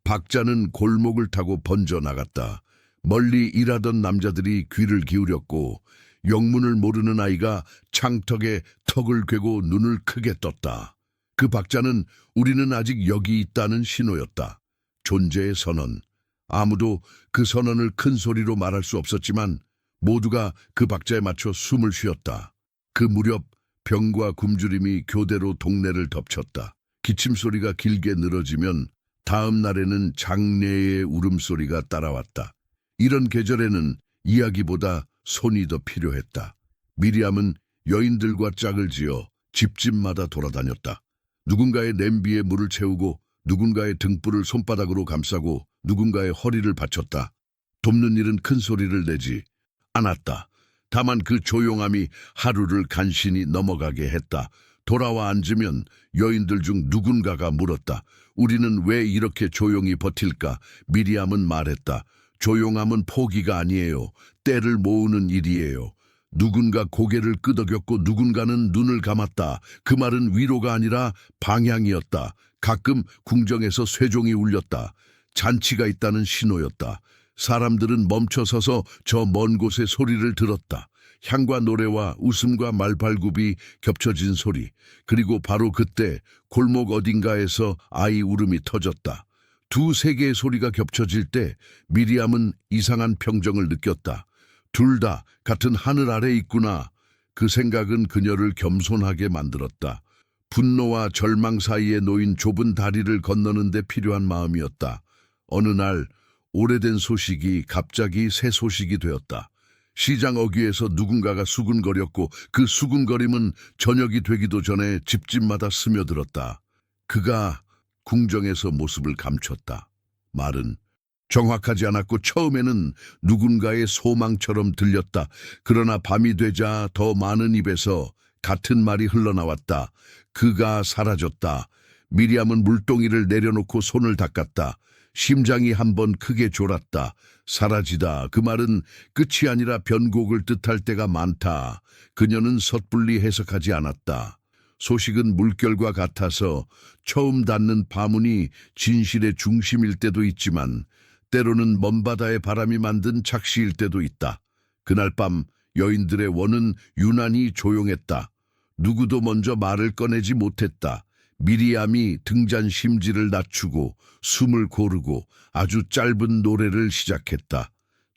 박자는 골목을 타고 번져나갔다. 멀리 일하던 남자들이 귀를 기울였고 영문을 모르는 아이가 창턱에 턱을 괴고 눈을 크게 떴다. 그 박자는 우리는 아직 여기 있다는 신호였다. 존재의 선언. 아무도 그 선언을 큰 소리로 말할 수 없었지만 모두가 그 박자에 맞춰 숨을 쉬었다. 그 무렵 병과 굶주림이 교대로 동네를 덮쳤다. 기침소리가 길게 늘어지면 다음 날에는 장례의 울음소리가 따라왔다. 이런 계절에는 이야기보다 손이 더 필요했다. 미리암은 여인들과 짝을 지어 집집마다 돌아다녔다. 누군가의 냄비에 물을 채우고 누군가의 등불을 손바닥으로 감싸고 누군가의 허리를 받쳤다. 돕는 일은 큰 소리를 내지 않았다. 다만 그 조용함이 하루를 간신히 넘어가게 했다. 돌아와 앉으면 여인들 중 누군가가 물었다. 우리는 왜 이렇게 조용히 버틸까? 미리암은 말했다. 조용함은 포기가 아니에요. 때를 모으는 일이에요. 누군가 고개를 끄덕였고 누군가는 눈을 감았다. 그 말은 위로가 아니라 방향이었다. 가끔 궁정에서 쇠종이 울렸다. 잔치가 있다는 신호였다. 사람들은 멈춰서서 저 먼 곳의 소리를 들었다. 향과 노래와 웃음과 말발굽이 겹쳐진 소리. 그리고 바로 그때 골목 어딘가에서 아이 울음이 터졌다. 두세 개의 소리가 겹쳐질 때 미리암은 이상한 평정을 느꼈다. 둘 다 같은 하늘 아래 있구나. 그 생각은 그녀를 겸손하게 만들었다. 분노와 절망 사이에 놓인 좁은 다리를 건너는데 필요한 마음이었다. 어느 날 오래된 소식이 갑자기 새 소식이 되었다. 시장 어귀에서 누군가가 수군거렸고 그 수군거림은 저녁이 되기도 전에 집집마다 스며들었다. 그가 궁정에서 모습을 감췄다. 말은 정확하지 않았고 처음에는 누군가의 소망처럼 들렸다. 그러나 밤이 되자 더 많은 입에서 같은 말이 흘러나왔다. 그가 사라졌다. 미리암은 물동이를 내려놓고 손을 닦았다. 심장이 한번 크게 졸았다. 사라지다. 그 말은 끝이 아니라 변곡을 뜻할 때가 많다. 그녀는 섣불리 해석하지 않았다. 소식은 물결과 같아서 처음 닿는 파문이 진실의 중심일 때도 있지만 때로는 먼바다의 바람이 만든 착시일 때도 있다. 그날 밤 여인들의 원은 유난히 조용했다. 누구도 먼저 말을 꺼내지 못했다. 미리암이 등잔 심지를 낮추고 숨을 고르고 아주 짧은 노래를 시작했다.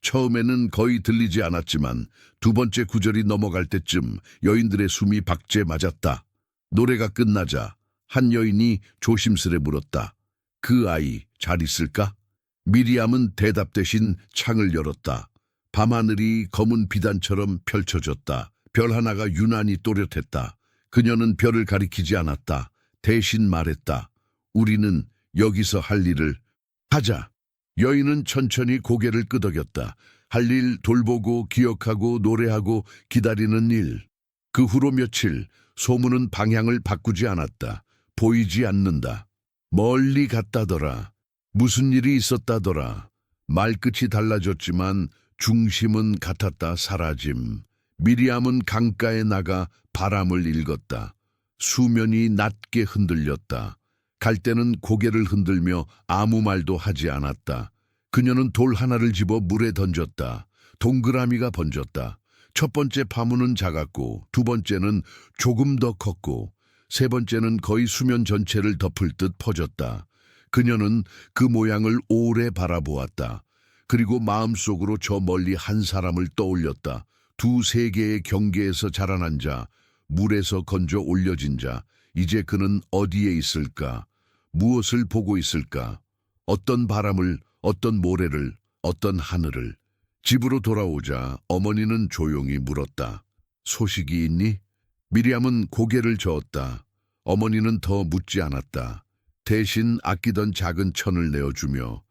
처음에는 거의 들리지 않았지만 두 번째 구절이 넘어갈 때쯤 여인들의 숨이 박제 맞았다. 노래가 끝나자 한 여인이 조심스레 물었다. 그 아이 잘 있을까? 미리암은 대답 대신 창을 열었다. 밤하늘이 검은 비단처럼 펼쳐졌다. 별 하나가 유난히 또렷했다. 그녀는 별을 가리키지 않았다. 대신 말했다. 우리는 여기서 할 일을 하자. 여인은 천천히 고개를 끄덕였다. 할 일 돌보고 기억하고 노래하고 기다리는 일. 그 후로 며칠 소문은 방향을 바꾸지 않았다. 보이지 않는다. 멀리 갔다더라. 무슨 일이 있었다더라. 말끝이 달라졌지만 중심은 같았다. 사라짐. 미리암은 강가에 나가 바람을 읽었다. 수면이 낮게 흔들렸다. 갈 때는 고개를 흔들며 아무 말도 하지 않았다. 그녀는 돌 하나를 집어 물에 던졌다. 동그라미가 번졌다. 첫 번째 파문은 작았고 두 번째는 조금 더 컸고 세 번째는 거의 수면 전체를 덮을 듯 퍼졌다. 그녀는 그 모양을 오래 바라보았다. 그리고 마음속으로 저 멀리 한 사람을 떠올렸다. 두세 개의 경계에서 자라난 자, 물에서 건져 올려진 자, 이제 그는 어디에 있을까? 무엇을 보고 있을까? 어떤 바람을, 어떤 모래를, 어떤 하늘을. 집으로 돌아오자 어머니는 조용히 물었다. 소식이 있니? 미리암은 고개를 저었다. 어머니는 더 묻지 않았다. 대신 아끼던 작은 천을 내어주며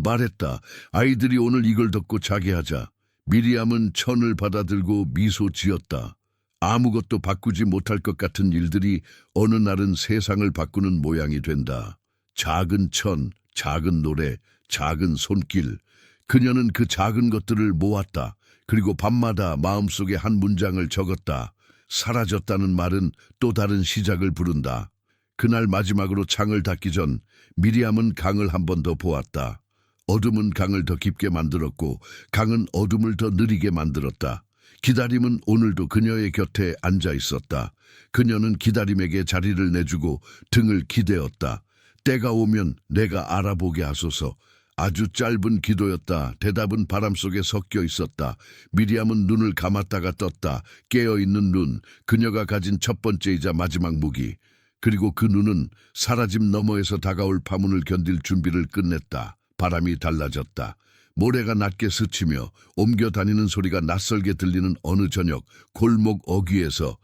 말했다. 아이들이 오늘 이걸 덮고 자게 하자. 미리암은 천을 받아들고 미소 지었다. 아무것도 바꾸지 못할 것 같은 일들이 어느 날은 세상을 바꾸는 모양이 된다. 작은 천, 작은 노래, 작은 손길. 그녀는 그 작은 것들을 모았다. 그리고 밤마다 마음속에 한 문장을 적었다. 사라졌다는 말은 또 다른 시작을 부른다. 그날 마지막으로 창을 닫기 전 미리암은 강을 한 번 더 보았다. 어둠은 강을 더 깊게 만들었고 강은 어둠을 더 느리게 만들었다. 기다림은 오늘도 그녀의 곁에 앉아 있었다. 그녀는 기다림에게 자리를 내주고 등을 기대었다. 때가 오면 내가 알아보게 하소서. 아주 짧은 기도였다. 대답은 바람 속에 섞여 있었다. 미리암은 눈을 감았다가 떴다. 깨어있는 눈, 그녀가 가진 첫 번째이자 마지막 무기. 그리고 그 눈은 사라짐 너머에서 다가올 파문을 견딜 준비를 끝냈다. 바람이 달라졌다. 모래가 낮게 스치며 옮겨 다니는 소리가 낯설게 들리는 어느 저녁 골목 어귀에서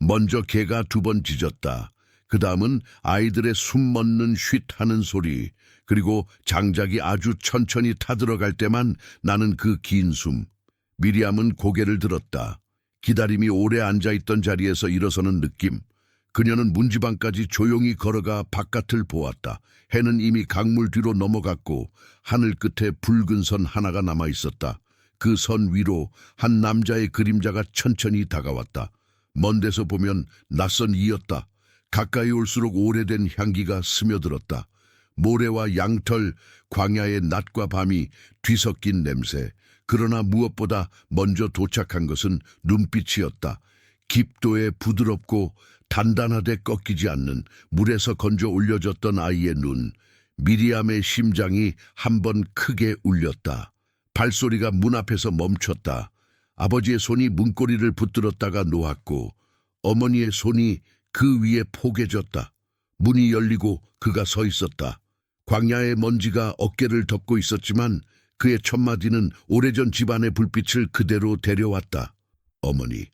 먼저 개가 두 번 짖었다. 그 다음은 아이들의 숨 멎는 쉿 하는 소리, 그리고 장작이 아주 천천히 타들어갈 때만 나는 그 긴 숨. 미리암은 고개를 들었다. 기다림이 오래 앉아있던 자리에서 일어서는 느낌. 그녀는 문지방까지 조용히 걸어가 바깥을 보았다. 해는 이미 강물 뒤로 넘어갔고 하늘 끝에 붉은 선 하나가 남아있었다. 그 선 위로 한 남자의 그림자가 천천히 다가왔다. 먼 데서 보면 낯선 이였다. 가까이 올수록 오래된 향기가 스며들었다. 모래와 양털, 광야의 낮과 밤이 뒤섞인 냄새. 그러나 무엇보다 먼저 도착한 것은 눈빛이었다. 깊도에 부드럽고 단단하되 꺾이지 않는 물에서 건져 올려졌던 아이의 눈. 미리암의 심장이 한 번 크게 울렸다. 발소리가 문 앞에서 멈췄다. 아버지의 손이 문고리를 붙들었다가 놓았고 어머니의 손이 그 위에 포개졌다. 문이 열리고 그가 서 있었다. 광야의 먼지가 어깨를 덮고 있었지만 그의 첫마디는 오래전 집안의 불빛을 그대로 데려왔다. 어머니.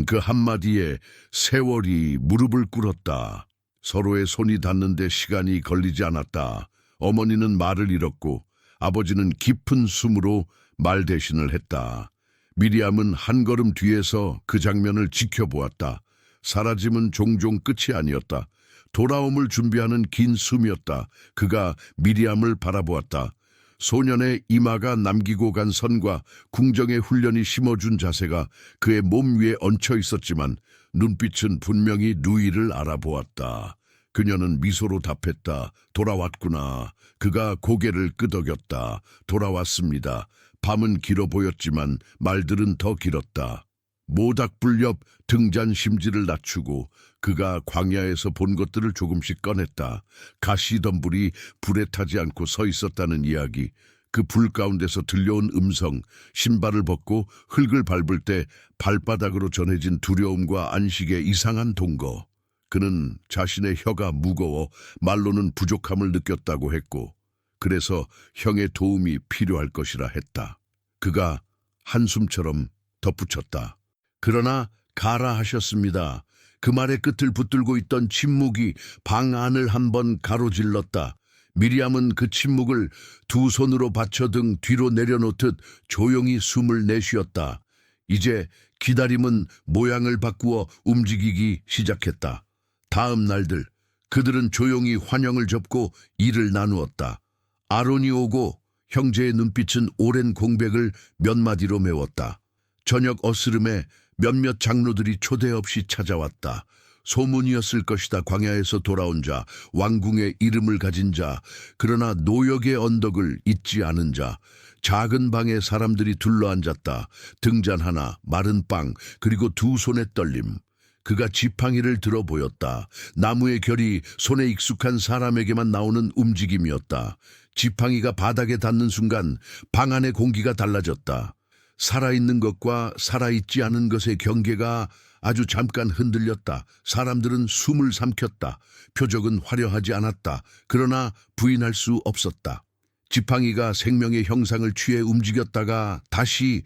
그 한마디에 세월이 무릎을 꿇었다. 서로의 손이 닿는데 시간이 걸리지 않았다. 어머니는 말을 잃었고 아버지는 깊은 숨으로 말 대신을 했다. 미리암은 한 걸음 뒤에서 그 장면을 지켜보았다. 사라짐은 종종 끝이 아니었다. 돌아옴을 준비하는 긴 숨이었다. 그가 미리암을 바라보았다. 소년의 이마가 남기고 간 선과 궁정의 훈련이 심어준 자세가 그의 몸 위에 얹혀 있었지만 눈빛은 분명히 누이를 알아보았다. 그녀는 미소로 답했다. 돌아왔구나. 그가 고개를 끄덕였다. 돌아왔습니다. 밤은 길어 보였지만 말들은 더 길었다. 모닥불 옆 등잔 심지를 낮추고 그가 광야에서 본 것들을 조금씩 꺼냈다. 가시덤불이 불에 타지 않고 서 있었다는 이야기, 그 불 가운데서 들려온 음성, 신발을 벗고 흙을 밟을 때 발바닥으로 전해진 두려움과 안식의 이상한 동거. 그는 자신의 혀가 무거워 말로는 부족함을 느꼈다고 했고, 그래서 형의 도움이 필요할 것이라 했다. 그가 한숨처럼 덧붙였다. 그러나 가라 하셨습니다. 그 말의 끝을 붙들고 있던 침묵이 방 안을 한번 가로질렀다. 미리암은 그 침묵을 두 손으로 받쳐 등 뒤로 내려놓듯 조용히 숨을 내쉬었다. 이제 기다림은 모양을 바꾸어 움직이기 시작했다. 다음 날들, 그들은 조용히 환영을 접고 일을 나누었다. 아론이 오고 형제의 눈빛은 오랜 공백을 몇 마디로 메웠다. 저녁 어스름에 몇몇 장로들이 초대 없이 찾아왔다. 소문이었을 것이다. 광야에서 돌아온 자, 왕궁의 이름을 가진 자, 그러나 노역의 언덕을 잊지 않은 자. 작은 방에 사람들이 둘러앉았다. 등잔 하나, 마른 빵, 그리고 두 손의 떨림. 그가 지팡이를 들어 보였다. 나무의 결이 손에 익숙한 사람에게만 나오는 움직임이었다. 지팡이가 바닥에 닿는 순간 방 안의 공기가 달라졌다. 살아있는 것과 살아있지 않은 것의 경계가 아주 잠깐 흔들렸다. 사람들은 숨을 삼켰다. 표적은 화려하지 않았다. 그러나 부인할 수 없었다. 지팡이가 생명의 형상을 취해 움직였다가 다시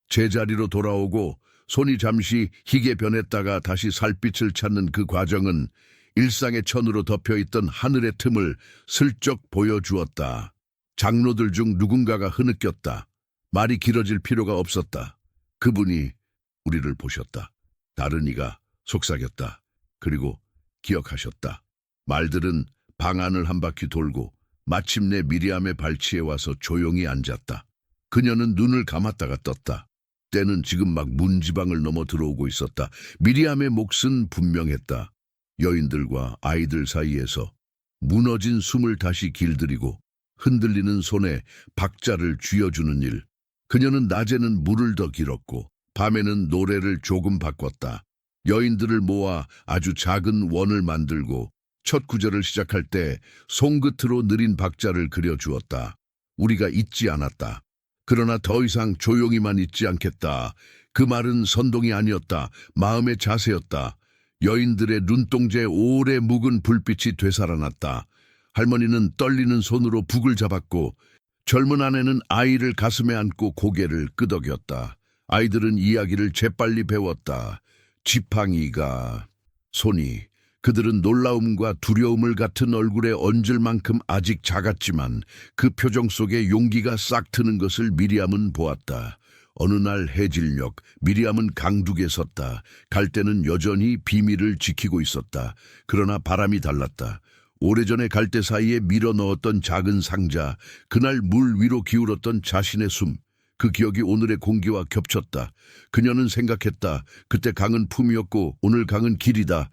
제자리로 돌아오고 손이 잠시 희게 변했다가 다시 살빛을 찾는 그 과정은 일상의 천으로 덮여있던 하늘의 틈을 슬쩍 보여주었다. 장로들 중 누군가가 흐느꼈다. 말이 길어질 필요가 없었다. 그분이 우리를 보셨다. 다른 이가 속삭였다. 그리고 기억하셨다. 말들은 방 안을 한 바퀴 돌고 마침내 미리암의 발치에 와서 조용히 앉았다. 그녀는 눈을 감았다가 떴다. 때는 지금 막 문지방을 넘어 들어오고 있었다. 미리암의 몫은 분명했다. 여인들과 아이들 사이에서 무너진 숨을 다시 길들이고 흔들리는 손에 박자를 쥐어주는 일. 그녀는 낮에는 물을 더 길었고 밤에는 노래를 조금 바꿨다. 여인들을 모아 아주 작은 원을 만들고 첫 구절을 시작할 때 손끝으로 느린 박자를 그려주었다. 우리가 잊지 않았다. 그러나 더 이상 조용히만 있지 않겠다. 그 말은 선동이 아니었다. 마음의 자세였다. 여인들의 눈동자에 오래 묵은 불빛이 되살아났다. 할머니는 떨리는 손으로 북을 잡았고 젊은 아내는 아이를 가슴에 안고 고개를 끄덕였다. 아이들은 이야기를 재빨리 배웠다. 지팡이가, 손이, 그들은 놀라움과 두려움을 같은 얼굴에 얹을 만큼 아직 작았지만 그 표정 속에 용기가 싹 트는 것을 미리암은 보았다. 어느 날 해질녘 미리암은 강둑에 섰다. 갈대는 여전히 비밀을 지키고 있었다. 그러나 바람이 달랐다. 오래전에 갈대 사이에 밀어 넣었던 작은 상자, 그날 물 위로 기울었던 자신의 숨, 그 기억이 오늘의 공기와 겹쳤다. 그녀는 생각했다. 그때 강은 품이었고 오늘 강은 길이다.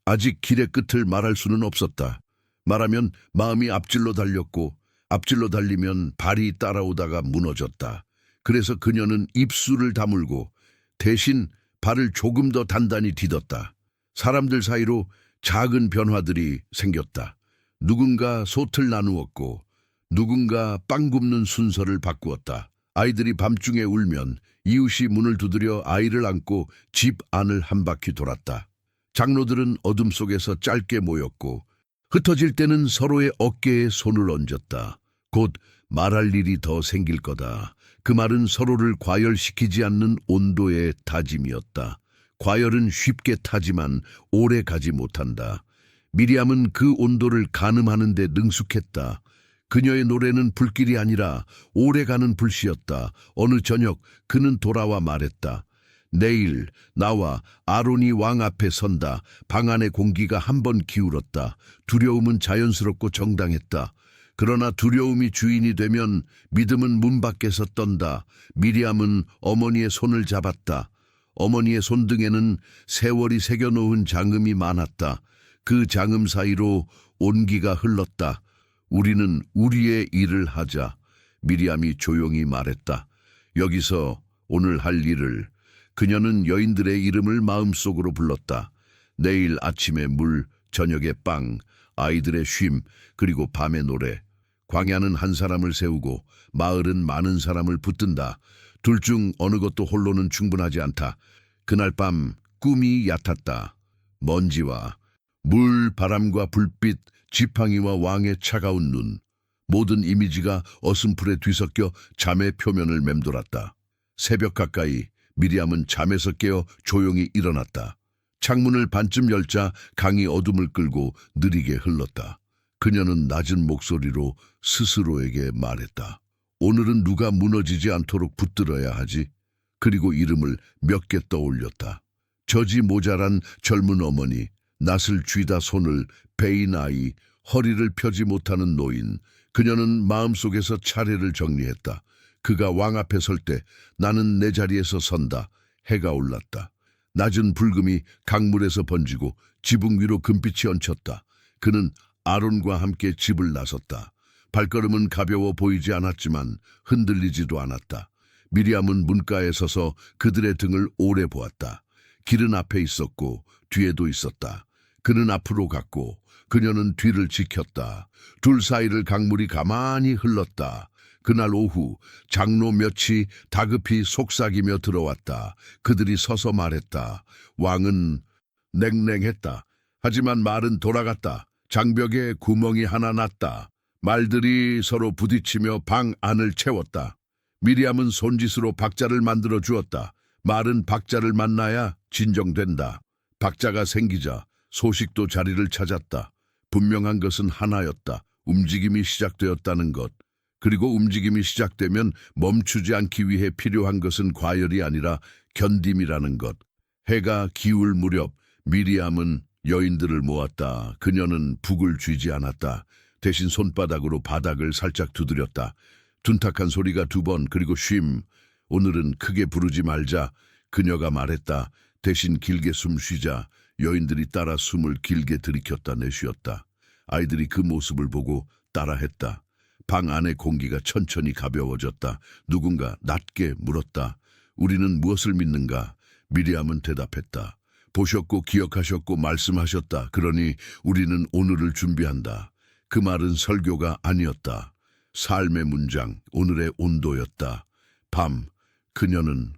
아직 길의 끝을 말할 수는 없었다. 말하면 마음이 앞질러 달렸고 앞질러 달리면 발이 따라오다가 무너졌다. 그래서 그녀는 입술을 다물고 대신 발을 조금 더 단단히 디뎠다. 사람들 사이로 작은 변화들이 생겼다. 누군가 솥을 나누었고 누군가 빵 굽는 순서를 바꾸었다. 아이들이 밤중에 울면 이웃이 문을 두드려 아이를 안고 집 안을 한 바퀴 돌았다. 장로들은 어둠 속에서 짧게 모였고 흩어질 때는 서로의 어깨에 손을 얹었다. 곧 말할 일이 더 생길 거다. 그 말은 서로를 과열시키지 않는 온도의 다짐이었다. 과열은 쉽게 타지만 오래 가지 못한다. 미리암은 그 온도를 가늠하는 데 능숙했다. 그녀의 노래는 불길이 아니라 오래가는 불씨였다. 어느 저녁 그는 돌아와 말했다. 내일 나와 아론이 왕 앞에 선다. 방 안의 공기가 한 번 기울었다. 두려움은 자연스럽고 정당했다. 그러나 두려움이 주인이 되면 믿음은 문 밖에서 떤다. 미리암은 어머니의 손을 잡았다. 어머니의 손등에는 세월이 새겨놓은 장음이 많았다. 그 장음 사이로 온기가 흘렀다. 우리는 우리의 일을 하자. 미리암이 조용히 말했다. 여기서 오늘 할 일을. 그녀는 여인들의 이름을 마음속으로 불렀다. 내일 아침에 물, 저녁에 빵, 아이들의 쉼, 그리고 밤의 노래. 광야는 한 사람을 세우고 마을은 많은 사람을 붙든다. 둘 중 어느 것도 홀로는 충분하지 않다. 그날 밤 꿈이 얕았다. 먼지와 물, 바람과 불빛, 지팡이와 왕의 차가운 눈. 모든 이미지가 어슴풀에 뒤섞여 잠의 표면을 맴돌았다. 새벽 가까이 미리암은 잠에서 깨어 조용히 일어났다. 창문을 반쯤 열자 강이 어둠을 끌고 느리게 흘렀다. 그녀는 낮은 목소리로 스스로에게 말했다. 오늘은 누가 무너지지 않도록 붙들어야 하지. 그리고 이름을 몇 개 떠올렸다. 젖이 모자란 젊은 어머니, 낫을 쥐다 손을 베인 아이, 허리를 펴지 못하는 노인. 그녀는 마음속에서 차례를 정리했다. 그가 왕 앞에 설 때 나는 내 자리에서 선다. 해가 올랐다. 낮은 불금이 강물에서 번지고 지붕 위로 금빛이 얹혔다. 그는 아론과 함께 집을 나섰다. 발걸음은 가벼워 보이지 않았지만 흔들리지도 않았다. 미리암은 문가에 서서 그들의 등을 오래 보았다. 길은 앞에 있었고 뒤에도 있었다. 그는 앞으로 갔고 그녀는 뒤를 지켰다. 둘 사이를 강물이 가만히 흘렀다. 그날 오후 장로 몇이 다급히 속삭이며 들어왔다. 그들이 서서 말했다. 왕은 냉랭했다. 하지만 말은 돌아갔다. 장벽에 구멍이 하나 났다. 말들이 서로 부딪히며 방 안을 채웠다. 미리암은 손짓으로 박자를 만들어 주었다. 말은 박자를 만나야 진정된다. 박자가 생기자 소식도 자리를 찾았다. 분명한 것은 하나였다. 움직임이 시작되었다는 것. 그리고 움직임이 시작되면 멈추지 않기 위해 필요한 것은 과열이 아니라 견딤이라는 것. 해가 기울 무렵 미리암은 여인들을 모았다. 그녀는 북을 쥐지 않았다. 대신 손바닥으로 바닥을 살짝 두드렸다. 둔탁한 소리가 2번, 그리고 쉼. 오늘은 크게 부르지 말자. 그녀가 말했다. 대신 길게 숨 쉬자. 여인들이 따라 숨을 길게 들이켰다 내쉬었다. 아이들이 그 모습을 보고 따라했다. 방 안의 공기가 천천히 가벼워졌다. 누군가 낮게 물었다. 우리는 무엇을 믿는가? 미리암은 대답했다. 보셨고 기억하셨고 말씀하셨다. 그러니 우리는 오늘을 준비한다. 그 말은 설교가 아니었다. 삶의 문장, 오늘의 온도였다. 밤, 그녀는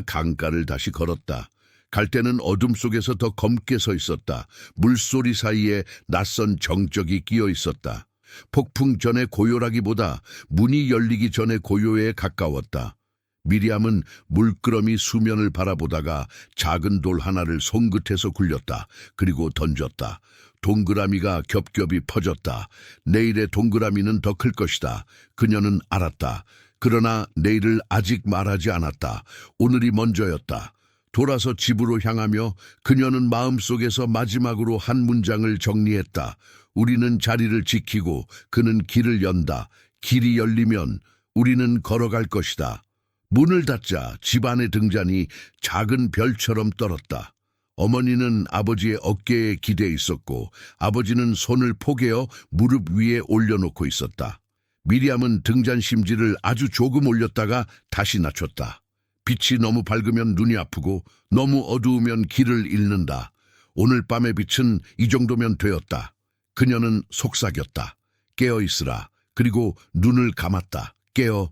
강가를 다시 걸었다. 갈 때는 어둠 속에서 더 검게 서 있었다. 물소리 사이에 낯선 정적이 끼어 있었다. 폭풍 전의 고요라기보다 문이 열리기 전의 고요에 가까웠다. 미리암은 물끄러미 수면을 바라보다가 작은 돌 하나를 손끝에서 굴렸다. 그리고 던졌다. 동그라미가 겹겹이 퍼졌다. 내일의 동그라미는 더 클 것이다. 그녀는 알았다. 그러나 내일을 아직 말하지 않았다. 오늘이 먼저였다. 돌아서 집으로 향하며 그녀는 마음속에서 마지막으로 한 문장을 정리했다. 우리는 자리를 지키고 그는 길을 연다. 길이 열리면 우리는 걸어갈 것이다. 문을 닫자 집안의 등잔이 작은 별처럼 떨었다. 어머니는 아버지의 어깨에 기대 있었고 아버지는 손을 포개어 무릎 위에 올려놓고 있었다. 미리암은 등잔 심지를 아주 조금 올렸다가 다시 낮췄다. 빛이 너무 밝으면 눈이 아프고 너무 어두우면 길을 잃는다. 오늘 밤의 빛은 이 정도면 되었다. 그녀는 속삭였다. 깨어있으라. 그리고 눈을 감았다. 깨어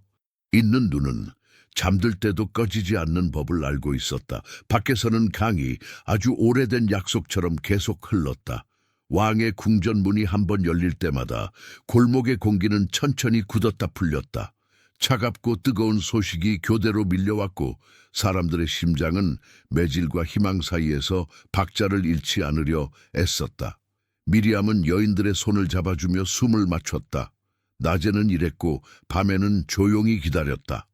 있는 눈은 잠들 때도 꺼지지 않는 법을 알고 있었다. 밖에서는 강이 아주 오래된 약속처럼 계속 흘렀다. 왕의 궁전문이 한번 열릴 때마다 골목의 공기는 천천히 굳었다 풀렸다. 차갑고 뜨거운 소식이 교대로 밀려왔고 사람들의 심장은 매질과 희망 사이에서 박자를 잃지 않으려 애썼다. 미리암은 여인들의 손을 잡아주며 숨을 맞췄다. 낮에는 일했고 밤에는 조용히 기다렸다.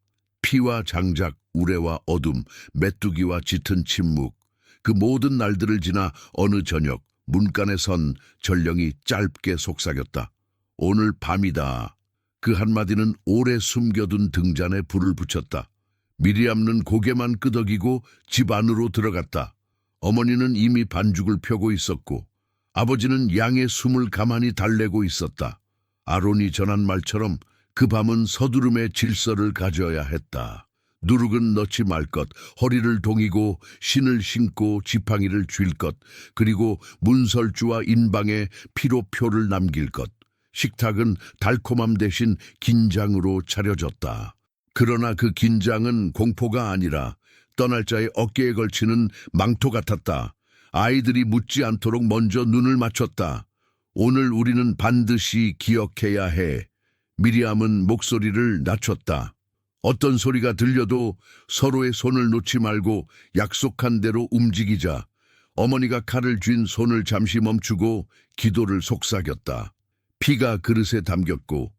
피와 장작, 우레와 어둠, 메뚜기와 짙은 침묵. 그 모든 날들을 지나 어느 저녁 문간에 선 전령이 짧게 속삭였다. 오늘 밤이다. 그 한마디는 오래 숨겨둔 등잔에 불을 붙였다. 미리암는 고개만 끄덕이고 집 안으로 들어갔다. 어머니는 이미 반죽을 펴고 있었고 아버지는 양의 숨을 가만히 달래고 있었다. 아론이 전한 말처럼 그 밤은 서두름의 질서를 가져야 했다. 누룩은 넣지 말 것, 허리를 동이고 신을 신고 지팡이를 쥘 것, 그리고 문설주와 인방에 피로표를 남길 것. 식탁은 달콤함 대신 긴장으로 차려졌다. 그러나 그 긴장은 공포가 아니라 떠날 자의 어깨에 걸치는 망토 같았다. 아이들이 묻지 않도록 먼저 눈을 맞췄다. 오늘 우리는 반드시 기억해야 해. 미리암은 목소리를 낮췄다. 어떤 소리가 들려도 서로의 손을 놓지 말고 약속한 대로 움직이자. 어머니가 칼을 쥔 손을 잠시 멈추고 기도를 속삭였다. 피가 그릇에 담겼고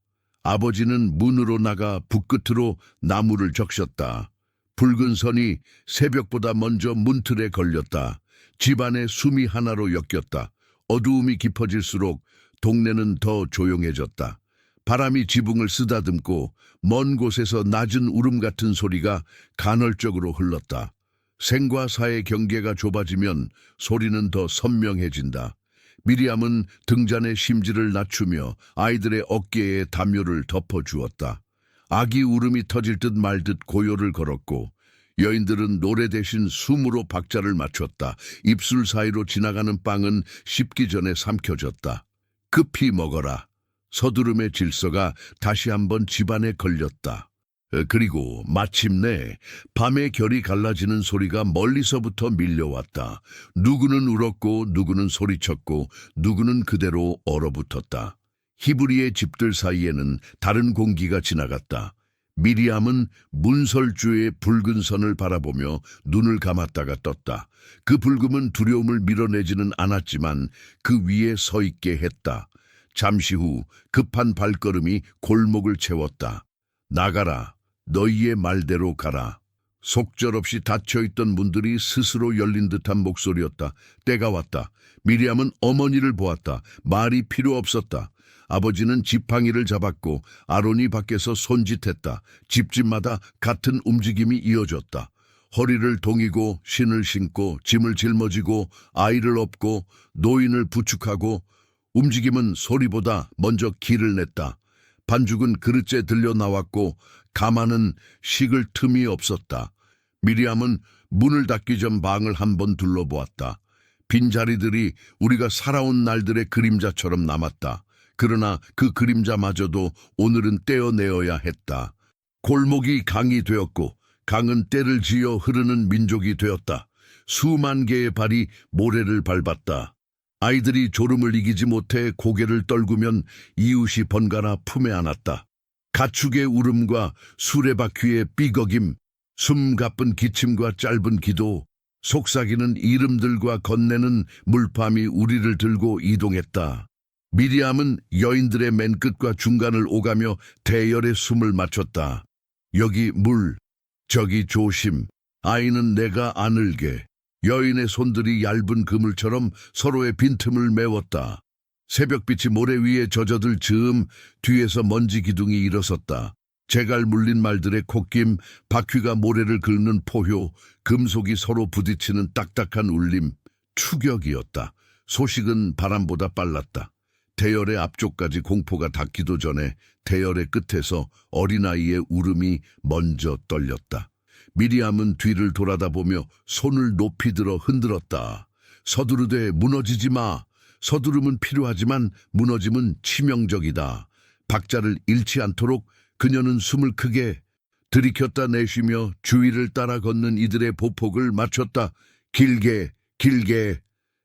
아버지는 문으로 나가 북끝으로 나무를 적셨다. 붉은 선이 새벽보다 먼저 문틀에 걸렸다. 집안의 숨이 하나로 엮였다. 어두움이 깊어질수록 동네는 더 조용해졌다. 바람이 지붕을 쓰다듬고 먼 곳에서 낮은 울음 같은 소리가 간헐적으로 흘렀다. 생과 사의 경계가 좁아지면 소리는 더 선명해진다. 미리암은 등잔의 심지를 낮추며 아이들의 어깨에 담요를 덮어주었다. 아기 울음이 터질 듯 말 듯 고요를 걸었고 여인들은 노래 대신 숨으로 박자를 맞췄다. 입술 사이로 지나가는 빵은 식기 전에 삼켜졌다. 급히 먹어라. 서두름의 질서가 다시 한번 집안에 걸렸다. 그리고 마침내 밤의 결이 갈라지는 소리가 멀리서부터 밀려왔다. 누구는 울었고 누구는 소리쳤고 누구는 그대로 얼어붙었다. 히브리의 집들 사이에는 다른 공기가 지나갔다. 미리암은 문설주의 붉은 선을 바라보며 눈을 감았다가 떴다. 그 붉음은 두려움을 밀어내지는 않았지만 그 위에 서 있게 했다. 잠시 후 급한 발걸음이 골목을 채웠다. 나가라. 너희의 말대로 가라. 속절없이 닫혀있던 문들이 스스로 열린 듯한 목소리였다. 때가 왔다. 미리암은 어머니를 보았다. 말이 필요 없었다. 아버지는 지팡이를 잡았고 아론이 밖에서 손짓했다. 집집마다 같은 움직임이 이어졌다. 허리를 동이고 신을 신고 짐을 짊어지고 아이를 업고 노인을 부축하고 움직임은 소리보다 먼저 기를 냈다. 반죽은 그릇에 들려 나왔고 가마는 식을 틈이 없었다. 미리암은 문을 닫기 전 방을 한번 둘러보았다. 빈자리들이 우리가 살아온 날들의 그림자처럼 남았다. 그러나 그 그림자마저도 오늘은 떼어내어야 했다. 골목이 강이 되었고 강은 때를 지어 흐르는 민족이 되었다. 수만 개의 발이 모래를 밟았다. 아이들이 졸음을 이기지 못해 고개를 떨구면 이웃이 번갈아 품에 안았다. 가축의 울음과 수레바퀴의 삐걱임, 숨가쁜 기침과 짧은 기도, 속삭이는 이름들과 건네는 물밤이 우리를 들고 이동했다. 미리암은 여인들의 맨 끝과 중간을 오가며 대열의 숨을 맞췄다. 여기 물, 저기 조심, 아이는 내가 안을게. 여인의 손들이 얇은 그물처럼 서로의 빈틈을 메웠다. 새벽빛이 모래 위에 젖어들 즈음 뒤에서 먼지 기둥이 일어섰다. 재갈 물린 말들의 콧김, 바퀴가 모래를 긁는 포효, 금속이 서로 부딪히는 딱딱한 울림, 추격이었다. 소식은 바람보다 빨랐다. 대열의 앞쪽까지 공포가 닿기도 전에 대열의 끝에서 어린아이의 울음이 먼저 떨렸다. 미리암은 뒤를 돌아다보며 손을 높이 들어 흔들었다. 서두르되 무너지지 마. 서두름은 필요하지만 무너짐은 치명적이다. 박자를 잃지 않도록 그녀는 숨을 크게 들이켰다 내쉬며 주위를 따라 걷는 이들의 보폭을 맞췄다. 길게 길게.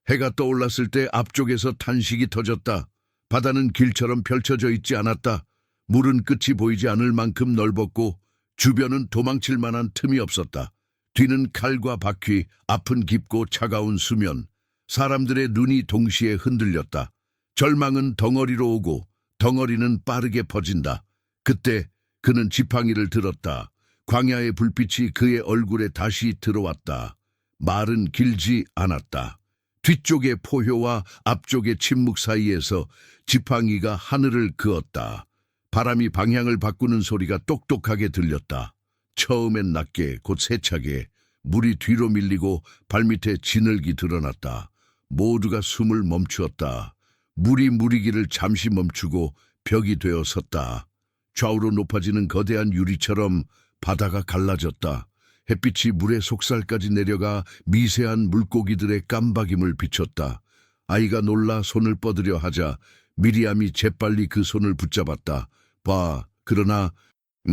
해가 떠올랐을 때 앞쪽에서 탄식이 터졌다. 바다는 길처럼 펼쳐져 있지 않았다. 물은 끝이 보이지 않을 만큼 넓었고 주변은 도망칠 만한 틈이 없었다. 뒤는 칼과 바퀴, 앞은 깊고 차가운 수면. 사람들의 눈이 동시에 흔들렸다. 절망은 덩어리로 오고 덩어리는 빠르게 퍼진다. 그때 그는 지팡이를 들었다. 광야의 불빛이 그의 얼굴에 다시 들어왔다. 말은 길지 않았다. 뒤쪽의 포효와 앞쪽의 침묵 사이에서 지팡이가 하늘을 그었다. 바람이 방향을 바꾸는 소리가 똑똑하게 들렸다. 처음엔 낮게 곧 세차게 물이 뒤로 밀리고 발밑에 진흙이 드러났다. 모두가 숨을 멈추었다. 물이 무리기를 잠시 멈추고 벽이 되어 섰다. 좌우로 높아지는 거대한 유리처럼 바다가 갈라졌다. 햇빛이 물의 속살까지 내려가 미세한 물고기들의 깜박임을 비췄다. 아이가 놀라 손을 뻗으려 하자 미리암이 재빨리 그 손을 붙잡았다. 봐, 그러나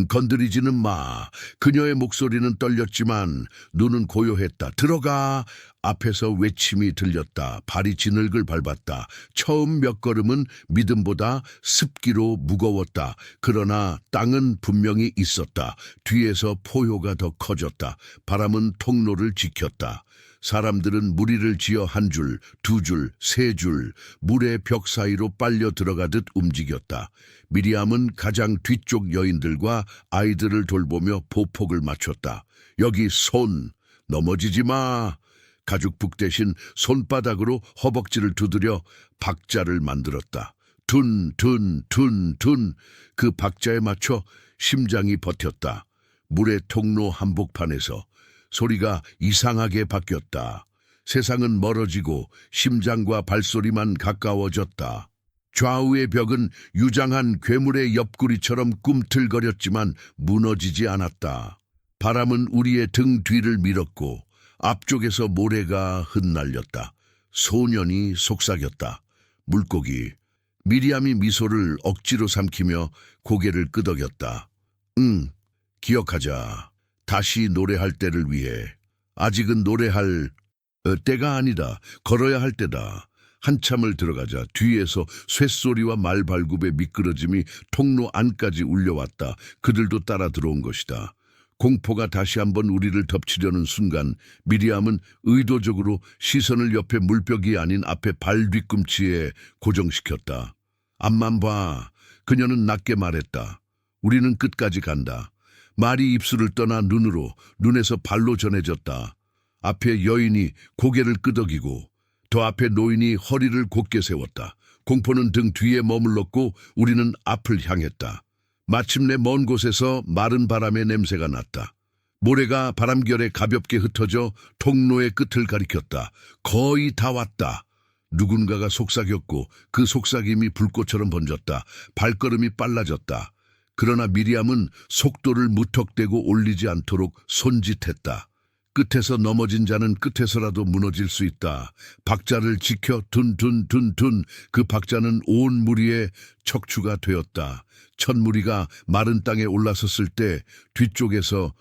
건드리지는 마. 그녀의 목소리는 떨렸지만 눈은 고요했다. 들어가! 앞에서 외침이 들렸다. 발이 진흙을 밟았다. 처음 몇 걸음은 믿음보다 습기로 무거웠다. 그러나 땅은 분명히 있었다. 뒤에서 포효가 더 커졌다. 바람은 통로를 지켰다. 사람들은 무리를 지어 한 줄, 두 줄, 세 줄, 물의 벽 사이로 빨려 들어가듯 움직였다. 미리암은 가장 뒤쪽 여인들과 아이들을 돌보며 보폭을 맞췄다. 여기 손, 넘어지지 마. 가죽북 대신 손바닥으로 허벅지를 두드려 박자를 만들었다. 둔, 둔, 둔, 둔. 그 박자에 맞춰 심장이 버텼다. 물의 통로 한복판에서 소리가 이상하게 바뀌었다. 세상은 멀어지고 심장과 발소리만 가까워졌다. 좌우의 벽은 유장한 괴물의 옆구리처럼 꿈틀거렸지만 무너지지 않았다. 바람은 우리의 등 뒤를 밀었고 앞쪽에서 모래가 흩날렸다. 소년이 속삭였다. 물고기. 미리암이 미소를 억지로 삼키며 고개를 끄덕였다. 응, 기억하자. 다시 노래할 때를 위해. 아직은 노래할 때가 아니다. 걸어야 할 때다. 한참을 들어가자 뒤에서 쇳소리와 말발굽의 미끄러짐이 통로 안까지 울려왔다. 그들도 따라 들어온 것이다. 공포가 다시 한번 우리를 덮치려는 순간 미리암은 의도적으로 시선을 옆에 물벽이 아닌 앞에 발 뒤꿈치에 고정시켰다. 앞만 봐. 그녀는 낮게 말했다. 우리는 끝까지 간다. 말이 입술을 떠나 눈으로, 눈에서 발로 전해졌다. 앞에 여인이 고개를 끄덕이고 더 앞에 노인이 허리를 곧게 세웠다. 공포는 등 뒤에 머물렀고 우리는 앞을 향했다. 마침내 먼 곳에서 마른 바람의 냄새가 났다. 모래가 바람결에 가볍게 흩어져 통로의 끝을 가리켰다. 거의 다 왔다. 누군가가 속삭였고 그 속삭임이 불꽃처럼 번졌다. 발걸음이 빨라졌다. 그러나 미리암은 속도를 무턱대고 올리지 않도록 손짓했다. 끝에서 넘어진 자는 끝에서라도 무너질 수 있다. 박자를 지켜 둔둔둔둔. 그 박자는 온 무리의 척추가 되었다. 첫 무리가 마른 땅에 올라섰을 때 뒤쪽에서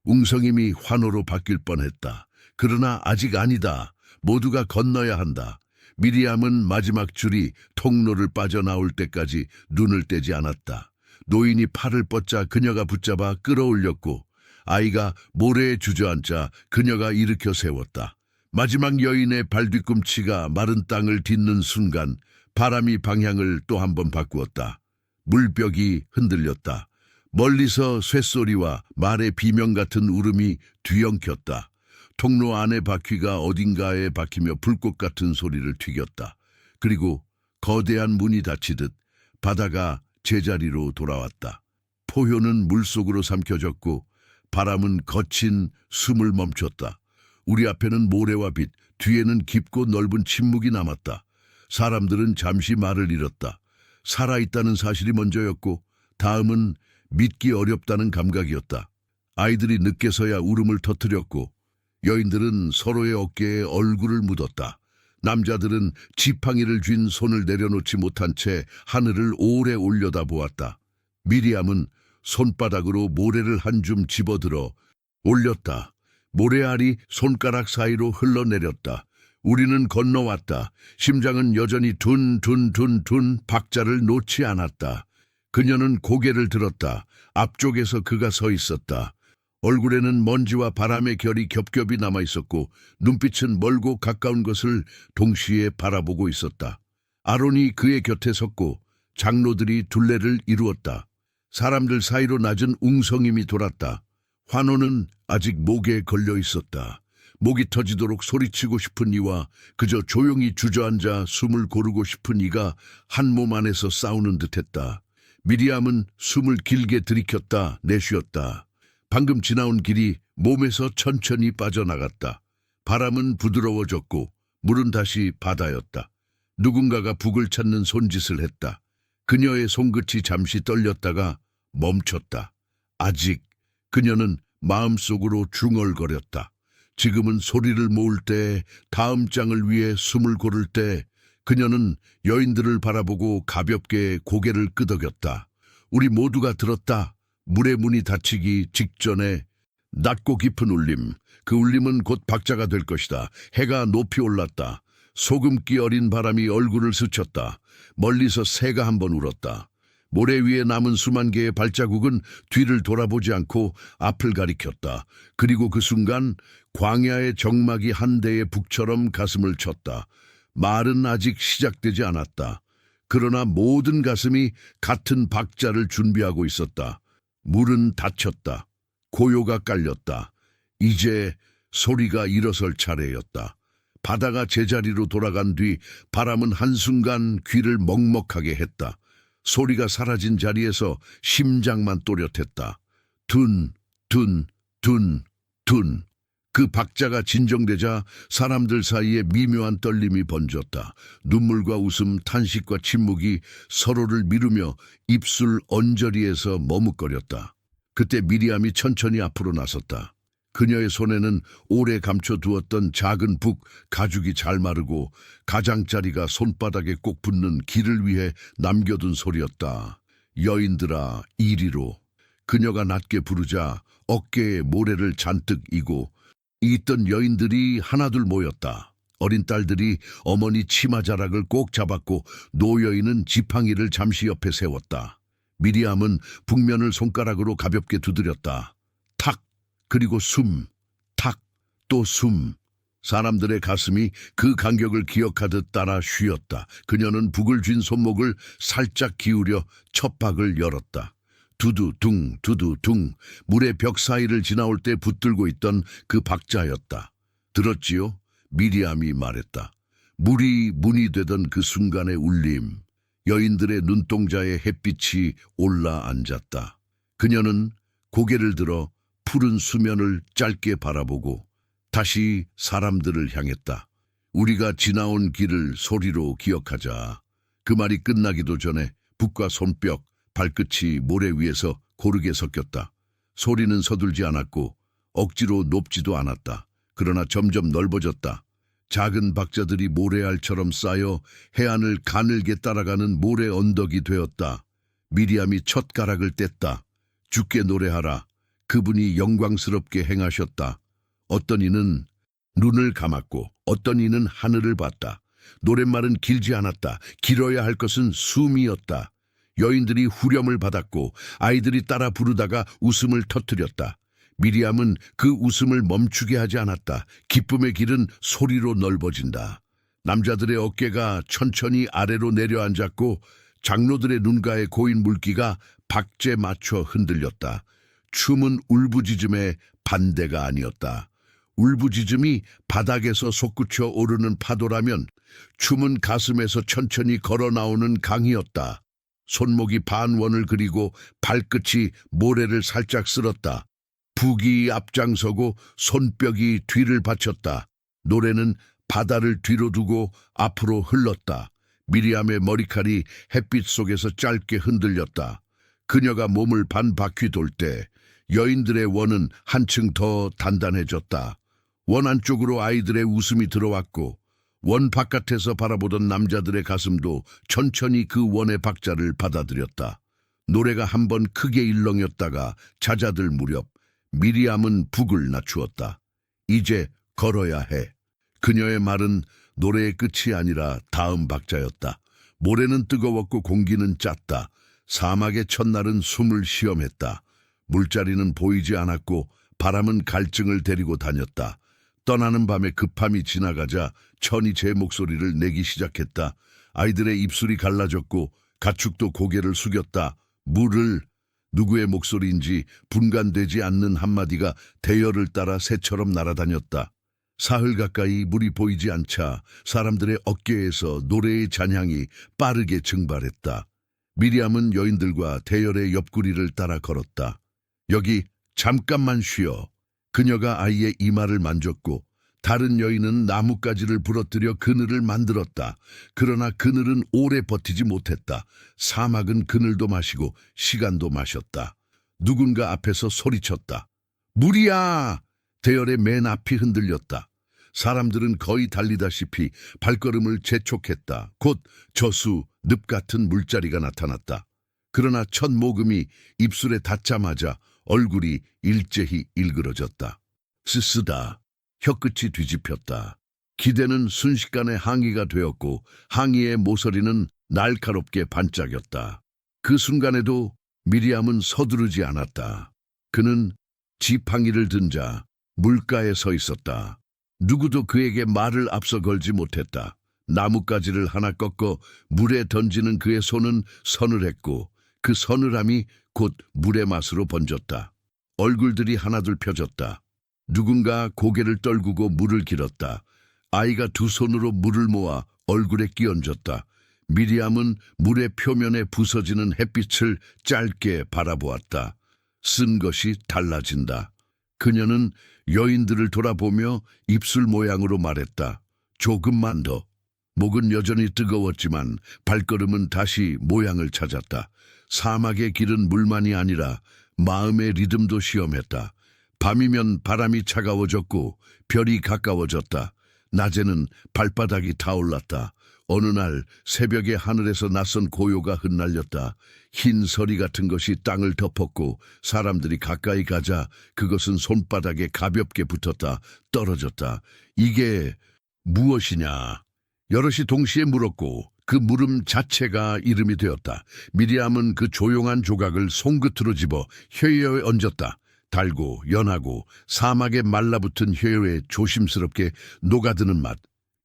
웅성임이 환호로 바뀔 뻔했다. 그러나 아직 아니다. 모두가 건너야 한다. 미리암은 마지막 줄이 통로를 빠져나올 때까지 눈을 떼지 않았다. 노인이 팔을 뻗자 그녀가 붙잡아 끌어올렸고 아이가 모래에 주저앉자 그녀가 일으켜 세웠다. 마지막 여인의 발뒤꿈치가 마른 땅을 딛는 순간 바람이 방향을 또 한 번 바꾸었다. 물벽이 흔들렸다. 멀리서 쇳소리와 말의 비명 같은 울음이 뒤엉켰다. 통로 안의 바퀴가 어딘가에 박히며 불꽃 같은 소리를 튀겼다. 그리고 거대한 문이 닫히듯 바다가 제자리로 돌아왔다. 포효는 물속으로 삼켜졌고 바람은 거친 숨을 멈췄다. 우리 앞에는 모래와 빛, 뒤에는 깊고 넓은 침묵이 남았다. 사람들은 잠시 말을 잃었다. 살아있다는 사실이 먼저였고 다음은 믿기 어렵다는 감각이었다. 아이들이 늦게서야 울음을 터뜨렸고 여인들은 서로의 어깨에 얼굴을 묻었다. 남자들은 지팡이를 쥔 손을 내려놓지 못한 채 하늘을 오래 올려다보았다. 미리암은 손바닥으로 모래를 한 줌 집어들어 올렸다. 모래알이 손가락 사이로 흘러내렸다. 우리는 건너왔다. 심장은 여전히 둔둔둔둔 박자를 놓지 않았다. 그녀는 고개를 들었다. 앞쪽에서 그가 서 있었다. 얼굴에는 먼지와 바람의 결이 겹겹이 남아있었고 눈빛은 멀고 가까운 것을 동시에 바라보고 있었다. 아론이 그의 곁에 섰고 장로들이 둘레를 이루었다. 사람들 사이로 낮은 웅성임이 돌았다. 환호는 아직 목에 걸려 있었다. 목이 터지도록 소리치고 싶은 이와 그저 조용히 주저앉아 숨을 고르고 싶은 이가 한 몸 안에서 싸우는 듯했다. 미리암은 숨을 길게 들이켰다 내쉬었다. 방금 지나온 길이 몸에서 천천히 빠져나갔다. 바람은 부드러워졌고 물은 다시 바다였다. 누군가가 북을 찾는 손짓을 했다. 그녀의 손끝이 잠시 떨렸다가 멈췄다. 아직 그녀는 마음속으로 중얼거렸다. 지금은 소리를 모을 때, 다음 장을 위해 숨을 고를 때 그녀는 여인들을 바라보고 가볍게 고개를 끄덕였다. 우리 모두가 들었다. 물의 문이 닫히기 직전에 낮고 깊은 울림. 그 울림은 곧 박자가 될 것이다. 해가 높이 올랐다. 소금기 어린 바람이 얼굴을 스쳤다. 멀리서 새가 한번 울었다. 모래 위에 남은 수만 개의 발자국은 뒤를 돌아보지 않고 앞을 가리켰다. 그리고 그 순간 광야의 정막이 한 대의 북처럼 가슴을 쳤다. 말은 아직 시작되지 않았다. 그러나 모든 가슴이 같은 박자를 준비하고 있었다. 물은 닫혔다. 고요가 깔렸다. 이제 소리가 일어설 차례였다. 바다가 제자리로 돌아간 뒤 바람은 한순간 귀를 먹먹하게 했다. 소리가 사라진 자리에서 심장만 또렷했다. 둔, 둔, 둔, 둔. 그 박자가 진정되자 사람들 사이에 미묘한 떨림이 번졌다. 눈물과 웃음, 탄식과 침묵이 서로를 미루며 입술 언저리에서 머뭇거렸다. 그때 미리암이 천천히 앞으로 나섰다. 그녀의 손에는 오래 감춰두었던 작은 북 가죽이 잘 마르고 가장자리가 손바닥에 꼭 붙는 길을 위해 남겨둔 소리였다. 여인들아 이리로. 그녀가 낮게 부르자 어깨에 모래를 잔뜩 이고 있던 여인들이 하나둘 모였다. 어린 딸들이 어머니 치마자락을 꼭 잡았고 노여인은 지팡이를 잠시 옆에 세웠다. 미리암은 북면을 손가락으로 가볍게 두드렸다. 탁! 그리고 숨, 탁, 또 숨. 사람들의 가슴이 그 간격을 기억하듯 따라 쉬었다. 그녀는 북을 쥔 손목을 살짝 기울여 첫 박을 열었다. 두두둥, 두두둥. 물의 벽 사이를 지나올 때 붙들고 있던 그 박자였다. 들었지요? 미리암이 말했다. 물이 문이 되던 그 순간의 울림. 여인들의 눈동자에 햇빛이 올라앉았다. 그녀는 고개를 들어 푸른 수면을 짧게 바라보고 다시 사람들을 향했다. 우리가 지나온 길을 소리로 기억하자. 그 말이 끝나기도 전에 북과 손뼉, 발끝이 모래 위에서 고르게 섞였다. 소리는 서둘지 않았고 억지로 높지도 않았다. 그러나 점점 넓어졌다. 작은 박자들이 모래알처럼 쌓여 해안을 가늘게 따라가는 모래 언덕이 되었다. 미리암이 첫 가락을 뗐다. 주께 노래하라. 그분이 영광스럽게 행하셨다. 어떤 이는 눈을 감았고 어떤 이는 하늘을 봤다. 노랫말은 길지 않았다. 길어야 할 것은 숨이었다. 여인들이 후렴을 받았고 아이들이 따라 부르다가 웃음을 터뜨렸다. 미리암은 그 웃음을 멈추게 하지 않았다. 기쁨의 길은 소리로 넓어진다. 남자들의 어깨가 천천히 아래로 내려앉았고 장로들의 눈가에 고인 물기가 박자에 맞춰 흔들렸다. 춤은 울부짖음의 반대가 아니었다. 울부짖음이 바닥에서 솟구쳐 오르는 파도라면 춤은 가슴에서 천천히 걸어 나오는 강이었다. 손목이 반원을 그리고 발끝이 모래를 살짝 쓸었다. 북이 앞장서고 손뼉이 뒤를 바쳤다. 노래는 바다를 뒤로 두고 앞으로 흘렀다. 미리암의 머리칼이 햇빛 속에서 짧게 흔들렸다. 그녀가 몸을 반 바퀴 돌 때 여인들의 원은 한층 더 단단해졌다. 원 안쪽으로 아이들의 웃음이 들어왔고 원 바깥에서 바라보던 남자들의 가슴도 천천히 그 원의 박자를 받아들였다. 노래가 한번 크게 일렁였다가 잦아들 무렵 미리암은 북을 낮추었다. 이제 걸어야 해. 그녀의 말은 노래의 끝이 아니라 다음 박자였다. 모래는 뜨거웠고 공기는 짰다. 사막의 첫날은 숨을 시험했다. 물자리는 보이지 않았고 바람은 갈증을 데리고 다녔다. 떠나는 밤에 급함이 지나가자 천이 제 목소리를 내기 시작했다. 아이들의 입술이 갈라졌고 가축도 고개를 숙였다. 물을 누구의 목소리인지 분간되지 않는 한마디가 대열을 따라 새처럼 날아다녔다. 사흘 가까이 물이 보이지 않자 사람들의 어깨에서 노래의 잔향이 빠르게 증발했다. 미리암은 여인들과 대열의 옆구리를 따라 걸었다. 여기 잠깐만 쉬어. 그녀가 아이의 이마를 만졌고 다른 여인은 나뭇가지를 부러뜨려 그늘을 만들었다. 그러나 그늘은 오래 버티지 못했다. 사막은 그늘도 마시고 시간도 마셨다. 누군가 앞에서 소리쳤다. 물이야! 대열의 맨 앞이 흔들렸다. 사람들은 거의 달리다시피 발걸음을 재촉했다. 곧 저수, 늪 같은 물자리가 나타났다. 그러나 첫 모금이 입술에 닿자마자 얼굴이 일제히 일그러졌다. 쓰쓰다. 혀끝이 뒤집혔다. 기대는 순식간에 항의가 되었고 항의의 모서리는 날카롭게 반짝였다. 그 순간에도 미리암은 서두르지 않았다. 그는 지팡이를 든 자 물가에 서 있었다. 누구도 그에게 말을 앞서 걸지 못했다. 나뭇가지를 하나 꺾어 물에 던지는 그의 손은 서늘했고 그 서늘함이 곧 물의 맛으로 번졌다. 얼굴들이 하나둘 펴졌다. 누군가 고개를 떨구고 물을 길었다. 아이가 두 손으로 물을 모아 얼굴에 끼얹었다. 미리암은 물의 표면에 부서지는 햇빛을 짧게 바라보았다. 쓴 것이 달라진다. 그녀는 여인들을 돌아보며 입술 모양으로 말했다. 조금만 더. 목은 여전히 뜨거웠지만 발걸음은 다시 모양을 찾았다. 사막의 길은 물만이 아니라 마음의 리듬도 시험했다. 밤이면 바람이 차가워졌고 별이 가까워졌다. 낮에는 발바닥이 타올랐다. 어느 날 새벽에 하늘에서 낯선 고요가 흩날렸다. 흰 서리 같은 것이 땅을 덮었고 사람들이 가까이 가자 그것은 손바닥에 가볍게 붙었다. 떨어졌다. 이게 무엇이냐? 여럿이 동시에 물었고 그 물음 자체가 이름이 되었다. 미리암은 그 조용한 조각을 손끝으로 집어 혀에 얹었다. 달고 연하고 사막에 말라붙은 혀에 조심스럽게 녹아드는 맛.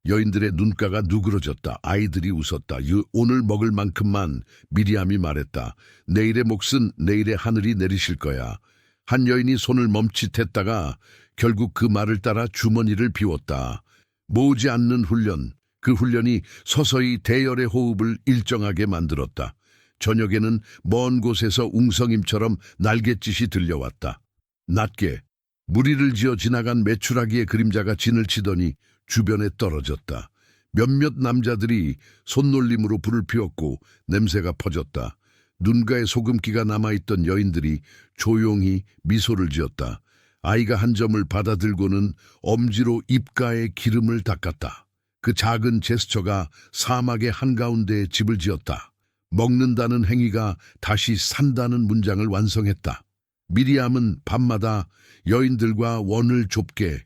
여인들의 눈가가 누그러졌다. 아이들이 웃었다. 오늘 먹을 만큼만. 미리암이 말했다. 내일의 몫은 내일의 하늘이 내리실 거야. 한 여인이 손을 멈칫했다가 결국 그 말을 따라 주머니를 비웠다. 모으지 않는 훈련. 그 훈련이 서서히 대열의 호흡을 일정하게 만들었다. 저녁에는 먼 곳에서 웅성임처럼 날갯짓이 들려왔다. 낮게 무리를 지어 지나간 메추라기의 그림자가 진을 치더니 주변에 떨어졌다. 몇몇 남자들이 손놀림으로 불을 피웠고 냄새가 퍼졌다. 눈가에 소금기가 남아있던 여인들이 조용히 미소를 지었다. 아이가 한 점을 받아들고는 엄지로 입가에 기름을 닦았다. 그 작은 제스처가 사막의 한가운데에 집을 지었다. 먹는다는 행위가 다시 산다는 문장을 완성했다. 미리암은 밤마다 여인들과 원을 좁게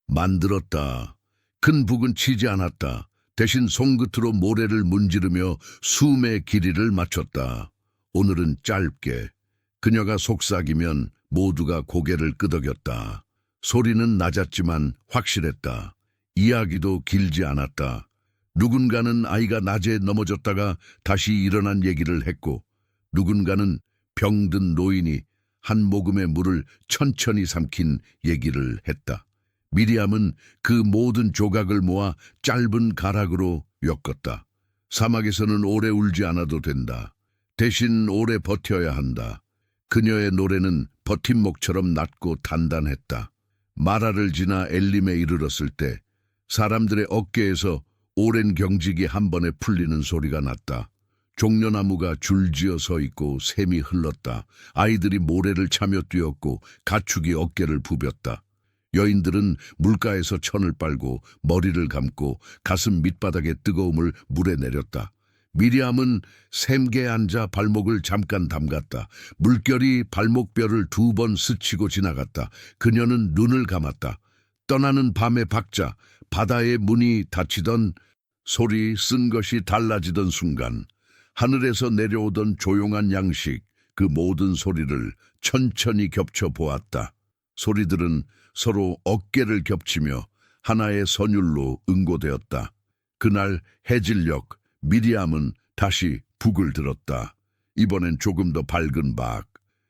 만들었다. 큰 북은 치지 않았다. 대신 손끝으로 모래를 문지르며 숨의 길이를 맞췄다. 오늘은 짧게. 그녀가 속삭이면 모두가 고개를 끄덕였다. 소리는 낮았지만 확실했다. 이야기도 길지 않았다. 누군가는 아이가 낮에 넘어졌다가 다시 일어난 얘기를 했고 누군가는 병든 노인이 한 모금의 물을 천천히 삼킨 얘기를 했다. 미리암은 그 모든 조각을 모아 짧은 가락으로 엮었다. 사막에서는 오래 울지 않아도 된다. 대신 오래 버텨야 한다. 그녀의 노래는 버팀목처럼 낮고 단단했다. 마라를 지나 엘림에 이르렀을 때 사람들의 어깨에서 오랜 경직이 한 번에 풀리는 소리가 났다. 종려나무가 줄지어 서 있고 샘이 흘렀다. 아이들이 모래를 차며 뛰었고 가축이 어깨를 부볐다. 여인들은 물가에서 천을 빨고 머리를 감고 가슴 밑바닥의 뜨거움을 물에 내렸다. 미리암은 샘계에 앉아 발목을 잠깐 담갔다. 물결이 발목뼈를 2번 스치고 지나갔다. 그녀는 눈을 감았다. 떠나는 밤의 박자, 바다의 문이 닫히던 소리, 쓴 것이 달라지던 순간 하늘에서 내려오던 조용한 양식, 그 모든 소리를 천천히 겹쳐 보았다. 소리들은 서로 어깨를 겹치며 하나의 선율로 응고되었다. 그날 해질녘 미리암은 다시 북을 들었다. 이번엔 조금 더 밝은 박.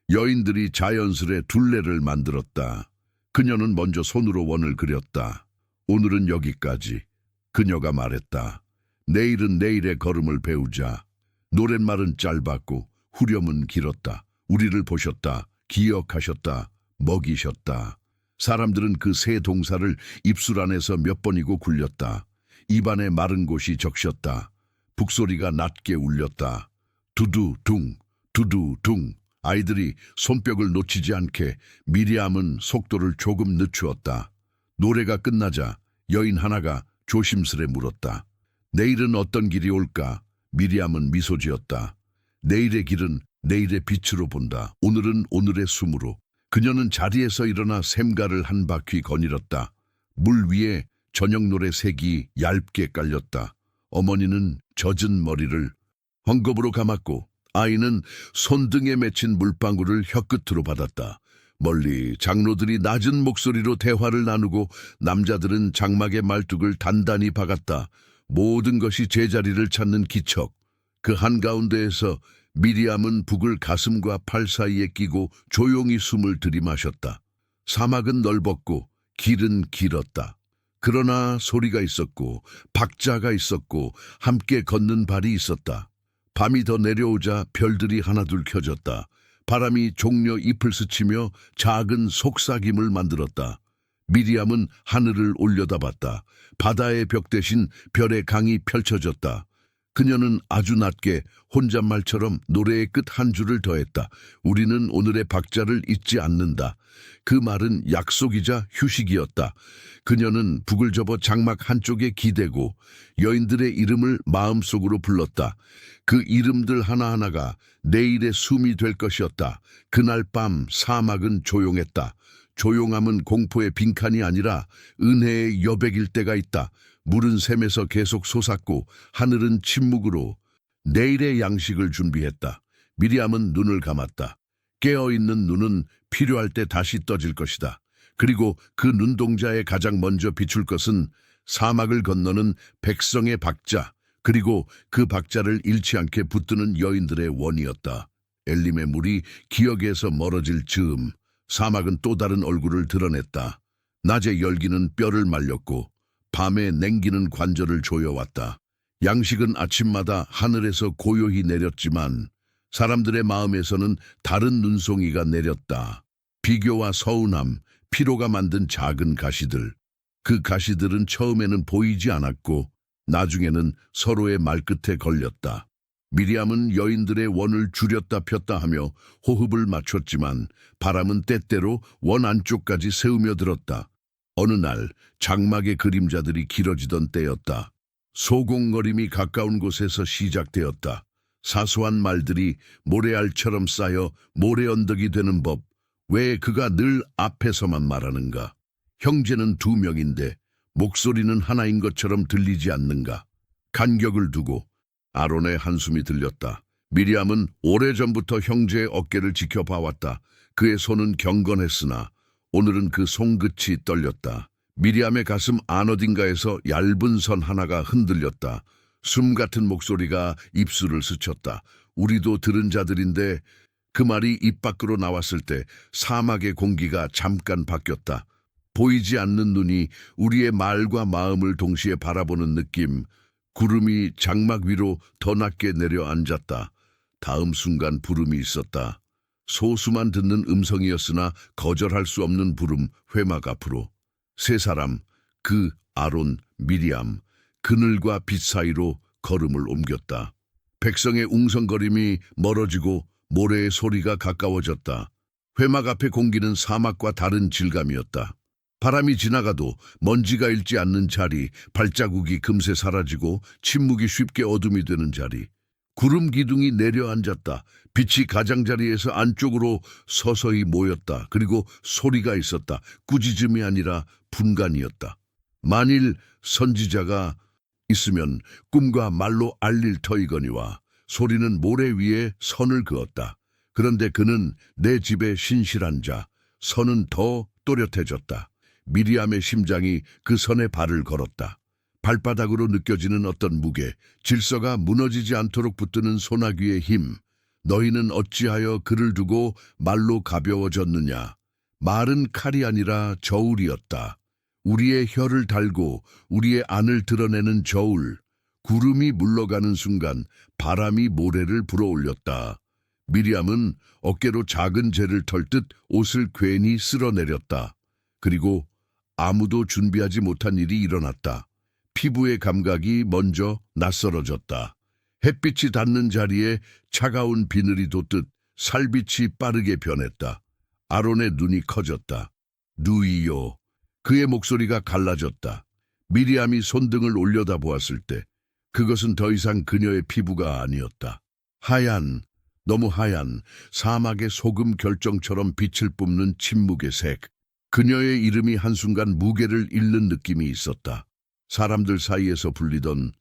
여인들이 자연스레 둘레를 만들었다. 그녀는 먼저 손으로 원을 그렸다. 오늘은 여기까지. 그녀가 말했다. 내일은 내일의 걸음을 배우자. 노랫말은 짧았고 후렴은 길었다. 우리를 보셨다. 기억하셨다. 먹이셨다. 사람들은 그 세 동사를 입술 안에서 몇 번이고 굴렸다. 입안에 마른 곳이 적셨다. 북소리가 낮게 울렸다. 두두둥, 두두둥. 아이들이 손뼉을 놓치지 않게 미리암은 속도를 조금 늦추었다. 노래가 끝나자 여인 하나가 조심스레 물었다. 내일은 어떤 길이 올까? 미리암은 미소 지었다. 내일의 길은 내일의 빛으로 본다. 오늘은 오늘의 숨으로. 그녀는 자리에서 일어나 샘가를 한 바퀴 거닐었다. 물 위에 저녁 노래 색이 얇게 깔렸다. 어머니는 젖은 머리를 헝겊으로 감았고 아이는 손등에 맺힌 물방울을 혀끝으로 받았다. 멀리 장로들이 낮은 목소리로 대화를 나누고 남자들은 장막의 말뚝을 단단히 박았다. 모든 것이 제자리를 찾는 기척. 그 한가운데에서 미리암은 북을 가슴과 팔 사이에 끼고 조용히 숨을 들이마셨다. 사막은 넓었고 길은 길었다. 그러나 소리가 있었고 박자가 있었고 함께 걷는 발이 있었다. 밤이 더 내려오자 별들이 하나둘 켜졌다. 바람이 종려 잎을 스치며 작은 속삭임을 만들었다. 미리암은 하늘을 올려다봤다. 바다의 벽 대신 별의 강이 펼쳐졌다. 그녀는 아주 낮게 혼잣말처럼 노래의 끝 한 줄을 더했다. 우리는 오늘의 박자를 잊지 않는다. 그 말은 약속이자 휴식이었다. 그녀는 북을 접어 장막 한쪽에 기대고 여인들의 이름을 마음속으로 불렀다. 그 이름들 하나하나가 내일의 숨이 될 것이었다. 그날 밤 사막은 조용했다. 조용함은 공포의 빈칸이 아니라 은혜의 여백일 때가 있다. 물은 샘에서 계속 솟았고 하늘은 침묵으로 내일의 양식을 준비했다. 미리암은 눈을 감았다. 깨어있는 눈은 필요할 때 다시 떠질 것이다. 그리고 그 눈동자에 가장 먼저 비출 것은 사막을 건너는 백성의 박자, 그리고 그 박자를 잃지 않게 붙드는 여인들의 원이었다. 엘림의 물이 기억에서 멀어질 즈음 사막은 또 다른 얼굴을 드러냈다. 낮의 열기는 뼈를 말렸고 밤에 냉기는 관절을 조여왔다. 양식은 아침마다 하늘에서 고요히 내렸지만 사람들의 마음에서는 다른 눈송이가 내렸다. 비교와 서운함, 피로가 만든 작은 가시들. 그 가시들은 처음에는 보이지 않았고 나중에는 서로의 말끝에 걸렸다. 미리암은 여인들의 원을 줄였다 폈다 하며 호흡을 맞췄지만 바람은 때때로 원 안쪽까지 세우며 들었다. 어느 날 장막의 그림자들이 길어지던 때였다. 소곤거림이 가까운 곳에서 시작되었다. 사소한 말들이 모래알처럼 쌓여 모래언덕이 되는 법. 왜 그가 늘 앞에서만 말하는가? 형제는 두 명인데 목소리는 하나인 것처럼 들리지 않는가? 간격을 두고 아론의 한숨이 들렸다. 미리암은 오래전부터 형제의 어깨를 지켜봐왔다. 그의 손은 경건했으나 오늘은 그 손끝이 떨렸다. 미리암의 가슴 안 어딘가에서 얇은 선 하나가 흔들렸다. 숨 같은 목소리가 입술을 스쳤다. 우리도 들은 자들인데 그 말이 입 밖으로 나왔을 때 사막의 공기가 잠깐 바뀌었다. 보이지 않는 눈이 우리의 말과 마음을 동시에 바라보는 느낌. 구름이 장막 위로 더 낮게 내려앉았다. 다음 순간 부름이 있었다. 소수만 듣는 음성이었으나 거절할 수 없는 부름, 회막 앞으로. 세 사람, 그 아론, 미리암, 그늘과 빛 사이로 걸음을 옮겼다. 백성의 웅성거림이 멀어지고 모래의 소리가 가까워졌다. 회막 앞의 공기는 사막과 다른 질감이었다. 바람이 지나가도 먼지가 일지 않는 자리, 발자국이 금세 사라지고 침묵이 쉽게 어둠이 되는 자리. 구름 기둥이 내려앉았다. 빛이 가장자리에서 안쪽으로 서서히 모였다. 그리고 소리가 있었다. 꾸짖음이 아니라 분간이었다. 만일 선지자가 있으면 꿈과 말로 알릴 터이거니와 소리는 모래 위에 선을 그었다. 그런데 그는 내 집에 신실한 자, 선은 더 또렷해졌다. 미리암의 심장이 그 선에 발을 걸었다. 발바닥으로 느껴지는 어떤 무게, 질서가 무너지지 않도록 붙드는 소나귀의 힘. 너희는 어찌하여 그를 두고 말로 가벼워졌느냐? 말은 칼이 아니라 저울이었다. 우리의 혀를 달고 우리의 안을 드러내는 저울. 구름이 물러가는 순간 바람이 모래를 불어올렸다. 미리암은 어깨로 작은 재를 털듯 옷을 괜히 쓸어내렸다. 그리고 아무도 준비하지 못한 일이 일어났다. 피부의 감각이 먼저 낯설어졌다. 햇빛이 닿는 자리에 차가운 비늘이 돋듯 살빛이 빠르게 변했다. 아론의 눈이 커졌다. 누이요. 그의 목소리가 갈라졌다. 미리암이 손등을 올려다보았을 때 그것은 더 이상 그녀의 피부가 아니었다. 하얀, 너무 하얀 사막의 소금 결정처럼 빛을 뿜는 침묵의 색. 그녀의 이름이 한순간 무게를 잃는 느낌이 있었다. 사람들 사이에서 불리던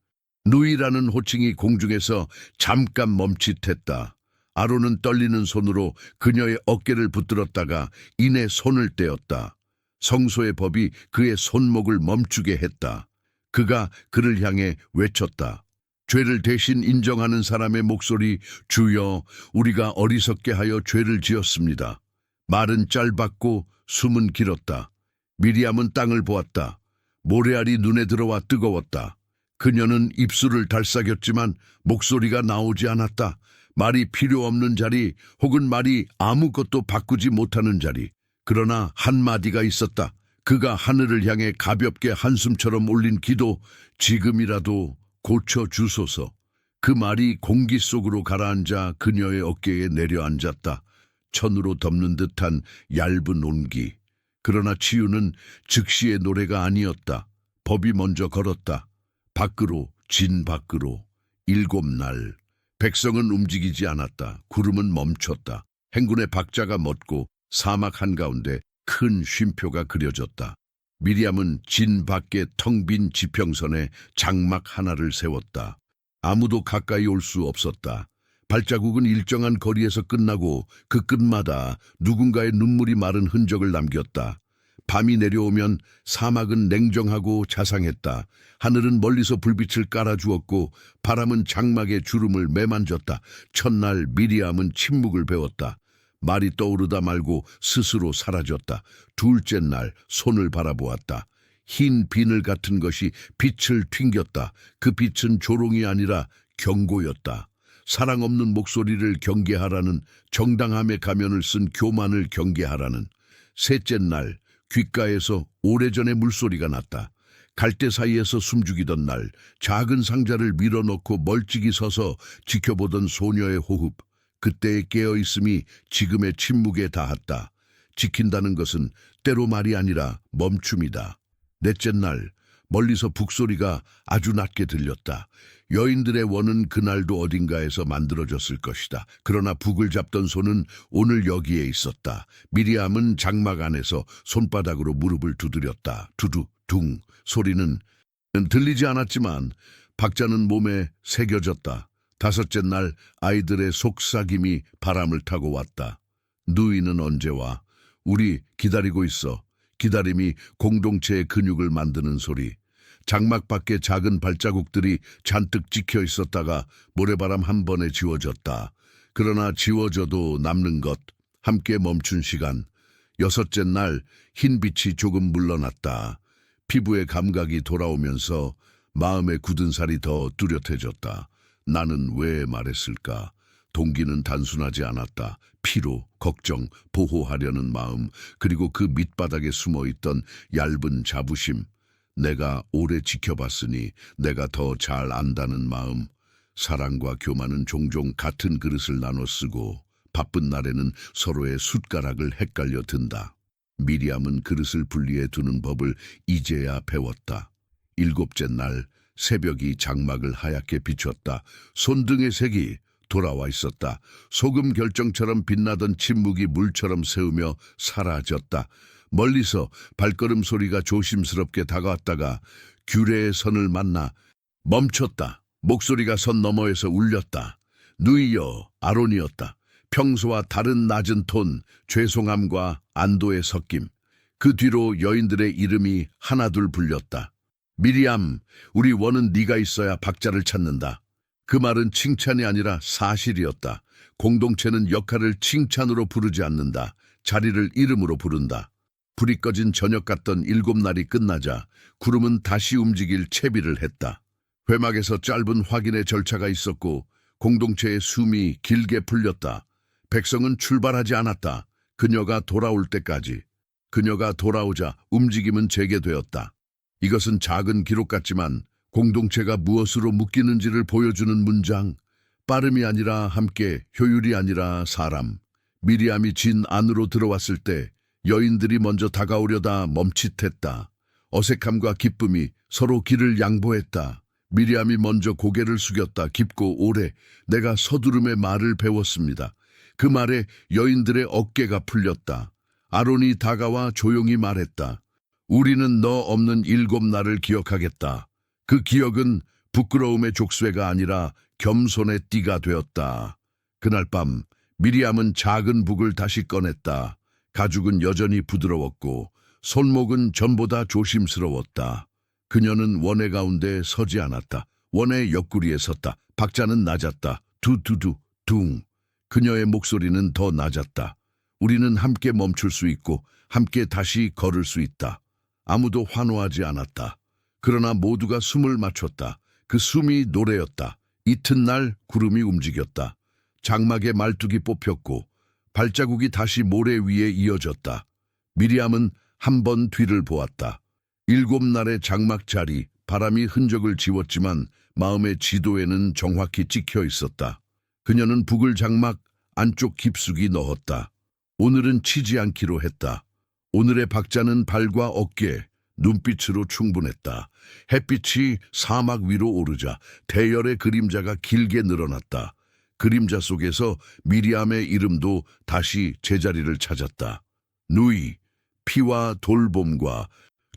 누이라는 호칭이 공중에서 잠깐 멈칫했다. 아론은 떨리는 손으로 그녀의 어깨를 붙들었다가 이내 손을 떼었다. 성소의 법이 그의 손목을 멈추게 했다. 그가 그를 향해 외쳤다. 죄를 대신 인정하는 사람의 목소리, 주여, 우리가 어리석게 하여 죄를 지었습니다. 말은 짧았고 숨은 길었다. 미리암은 땅을 보았다. 모래알이 눈에 들어와 뜨거웠다. 그녀는 입술을 달싹였지만 목소리가 나오지 않았다. 말이 필요 없는 자리, 혹은 말이 아무것도 바꾸지 못하는 자리. 그러나 한마디가 있었다. 그가 하늘을 향해 가볍게 한숨처럼 올린 기도, 지금이라도 고쳐주소서. 그 말이 공기 속으로 가라앉아 그녀의 어깨에 내려앉았다. 천으로 덮는 듯한 얇은 온기. 그러나 치유는 즉시의 노래가 아니었다. 법이 먼저 걸었다. 밖으로, 진 밖으로. 7날. 백성은 움직이지 않았다. 구름은 멈췄다. 행군의 박자가 멎고 사막 한가운데 큰 쉼표가 그려졌다. 미리암은 진 밖에 텅 빈 지평선에 장막 하나를 세웠다. 아무도 가까이 올 수 없었다. 발자국은 일정한 거리에서 끝나고 그 끝마다 누군가의 눈물이 마른 흔적을 남겼다. 밤이 내려오면 사막은 냉정하고 자상했다. 하늘은 멀리서 불빛을 깔아주었고 바람은 장막의 주름을 매만졌다. 첫날 미리암은 침묵을 배웠다. 말이 떠오르다 말고 스스로 사라졌다. 둘째 날 손을 바라보았다. 흰 비늘 같은 것이 빛을 튕겼다. 그 빛은 조롱이 아니라 경고였다. 사랑 없는 목소리를 경계하라는, 정당함의 가면을 쓴 교만을 경계하라는. 셋째 날 귓가에서 오래전의 물소리가 났다. 갈대 사이에서 숨죽이던 날 작은 상자를 밀어넣고 멀찍이 서서 지켜보던 소녀의 호흡. 그때의 깨어있음이 지금의 침묵에 닿았다. 지킨다는 것은 때로 말이 아니라 멈춤이다. 넷째 날 멀리서 북소리가 아주 낮게 들렸다. 여인들의 원은 그날도 어딘가에서 만들어졌을 것이다. 그러나 북을 잡던 손은 오늘 여기에 있었다. 미리암은 장막 안에서 손바닥으로 무릎을 두드렸다. 두두, 둥. 소리는 들리지 않았지만 박자는 몸에 새겨졌다. 다섯째 날 아이들의 속삭임이 바람을 타고 왔다. 누이는 언제 와? 우리 기다리고 있어. 기다림이 공동체의 근육을 만드는 소리. 장막 밖에 작은 발자국들이 잔뜩 찍혀 있었다가 모래바람 한 번에 지워졌다. 그러나 지워져도 남는 것, 함께 멈춘 시간. 여섯째 날 흰빛이 조금 물러났다. 피부의 감각이 돌아오면서 마음의 굳은 살이 더 뚜렷해졌다. 나는 왜 말했을까? 동기는 단순하지 않았다. 피로, 걱정, 보호하려는 마음, 그리고 그 밑바닥에 숨어있던 얇은 자부심. 내가 오래 지켜봤으니 내가 더 잘 안다는 마음. 사랑과 교만은 종종 같은 그릇을 나눠 쓰고 바쁜 날에는 서로의 숟가락을 헷갈려 든다. 미리암은 그릇을 분리해 두는 법을 이제야 배웠다. 일곱째 날 새벽이 장막을 하얗게 비췄다. 손등의 색이 돌아와 있었다. 소금 결정처럼 빛나던 침묵이 물처럼 새우며 사라졌다. 멀리서 발걸음 소리가 조심스럽게 다가왔다가 규례의 선을 만나 멈췄다. 목소리가 선 너머에서 울렸다. 누이여, 아론이었다. 평소와 다른 낮은 톤, 죄송함과 안도의 섞임. 그 뒤로 여인들의 이름이 하나둘 불렸다. 미리암, 우리 원은 네가 있어야 박자를 찾는다. 그 말은 칭찬이 아니라 사실이었다. 공동체는 역할을 칭찬으로 부르지 않는다. 자리를 이름으로 부른다. 불이 꺼진 저녁 같던 7날이 끝나자 구름은 다시 움직일 채비를 했다. 회막에서 짧은 확인의 절차가 있었고 공동체의 숨이 길게 풀렸다. 백성은 출발하지 않았다. 그녀가 돌아올 때까지. 그녀가 돌아오자 움직임은 재개되었다. 이것은 작은 기록 같지만 공동체가 무엇으로 묶이는지를 보여주는 문장. 빠름이 아니라 함께, 효율이 아니라 사람. 미리암이 진 안으로 들어왔을 때 여인들이 먼저 다가오려다 멈칫했다. 어색함과 기쁨이 서로 길을 양보했다. 미리암이 먼저 고개를 숙였다. 깊고 오래 내가 서두름의 말을 배웠습니다. 그 말에 여인들의 어깨가 풀렸다. 아론이 다가와 조용히 말했다. 우리는 너 없는 7날을 기억하겠다. 그 기억은 부끄러움의 족쇄가 아니라 겸손의 띠가 되었다. 그날 밤 미리암은 작은 북을 다시 꺼냈다. 가죽은 여전히 부드러웠고 손목은 전보다 조심스러웠다. 그녀는 원의 가운데 서지 않았다. 원의 옆구리에 섰다. 박자는 낮았다. 두두두 둥. 그녀의 목소리는 더 낮았다. 우리는 함께 멈출 수 있고 함께 다시 걸을 수 있다. 아무도 환호하지 않았다. 그러나 모두가 숨을 맞췄다. 그 숨이 노래였다. 이튿날 구름이 움직였다. 장막에 말뚝이 뽑혔고 발자국이 다시 모래 위에 이어졌다. 미리암은 한 번 뒤를 보았다. 7날의 장막 자리, 바람이 흔적을 지웠지만 마음의 지도에는 정확히 찍혀 있었다. 그녀는 북을 장막 안쪽 깊숙이 넣었다. 오늘은 치지 않기로 했다. 오늘의 박자는 발과 어깨, 눈빛으로 충분했다. 햇빛이 사막 위로 오르자 대열의 그림자가 길게 늘어났다. 그림자 속에서 미리암의 이름도 다시 제자리를 찾았다. 누이, 피와 돌봄과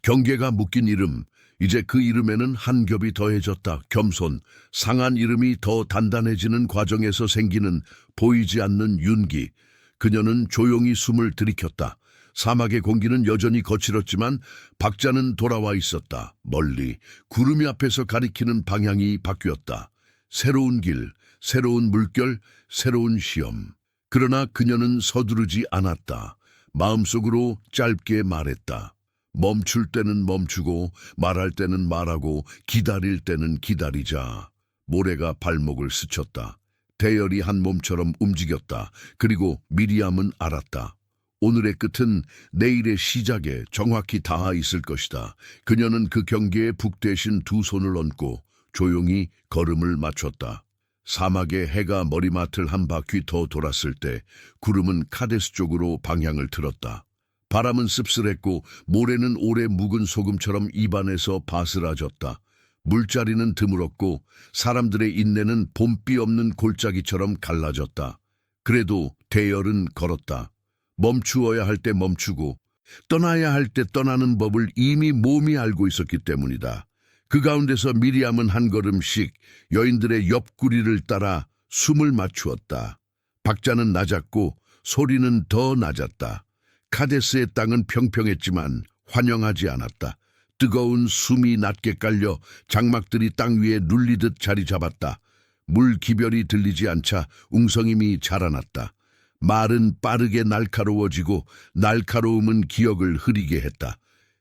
경계가 묶인 이름, 이제 그 이름에는 한 겹이 더해졌다. 겸손, 상한 이름이 더 단단해지는 과정에서 생기는 보이지 않는 윤기. 그녀는 조용히 숨을 들이켰다. 사막의 공기는 여전히 거칠었지만 박자는 돌아와 있었다. 멀리 구름이 앞에서 가리키는 방향이 바뀌었다. 새로운 길, 새로운 물결, 새로운 시험. 그러나 그녀는 서두르지 않았다. 마음속으로 짧게 말했다. 멈출 때는 멈추고 말할 때는 말하고 기다릴 때는 기다리자. 모래가 발목을 스쳤다. 대열이 한 몸처럼 움직였다. 그리고 미리암은 알았다. 오늘의 끝은 내일의 시작에 정확히 닿아 있을 것이다. 그녀는 그 경계에 북 대신 두 손을 얹고 조용히 걸음을 맞췄다. 사막의 해가 머리맡을 한 바퀴 더 돌았을 때 구름은 카데스 쪽으로 방향을 틀었다. 바람은 씁쓸했고 모래는 오래 묵은 소금처럼 입안에서 바스라졌다. 물자리는 드물었고 사람들의 인내는 봄비 없는 골짜기처럼 갈라졌다. 그래도 대열은 걸었다. 멈추어야 할 때 멈추고 떠나야 할 때 떠나는 법을 이미 몸이 알고 있었기 때문이다. 그 가운데서 미리암은 한 걸음씩 여인들의 옆구리를 따라 숨을 맞추었다. 박자는 낮았고 소리는 더 낮았다. 카데스의 땅은 평평했지만 환영하지 않았다. 뜨거운 숨이 낮게 깔려 장막들이 땅 위에 눌리듯 자리 잡았다. 물 기별이 들리지 않자 웅성임이 자라났다. 말은 빠르게 날카로워지고 날카로움은 기억을 흐리게 했다.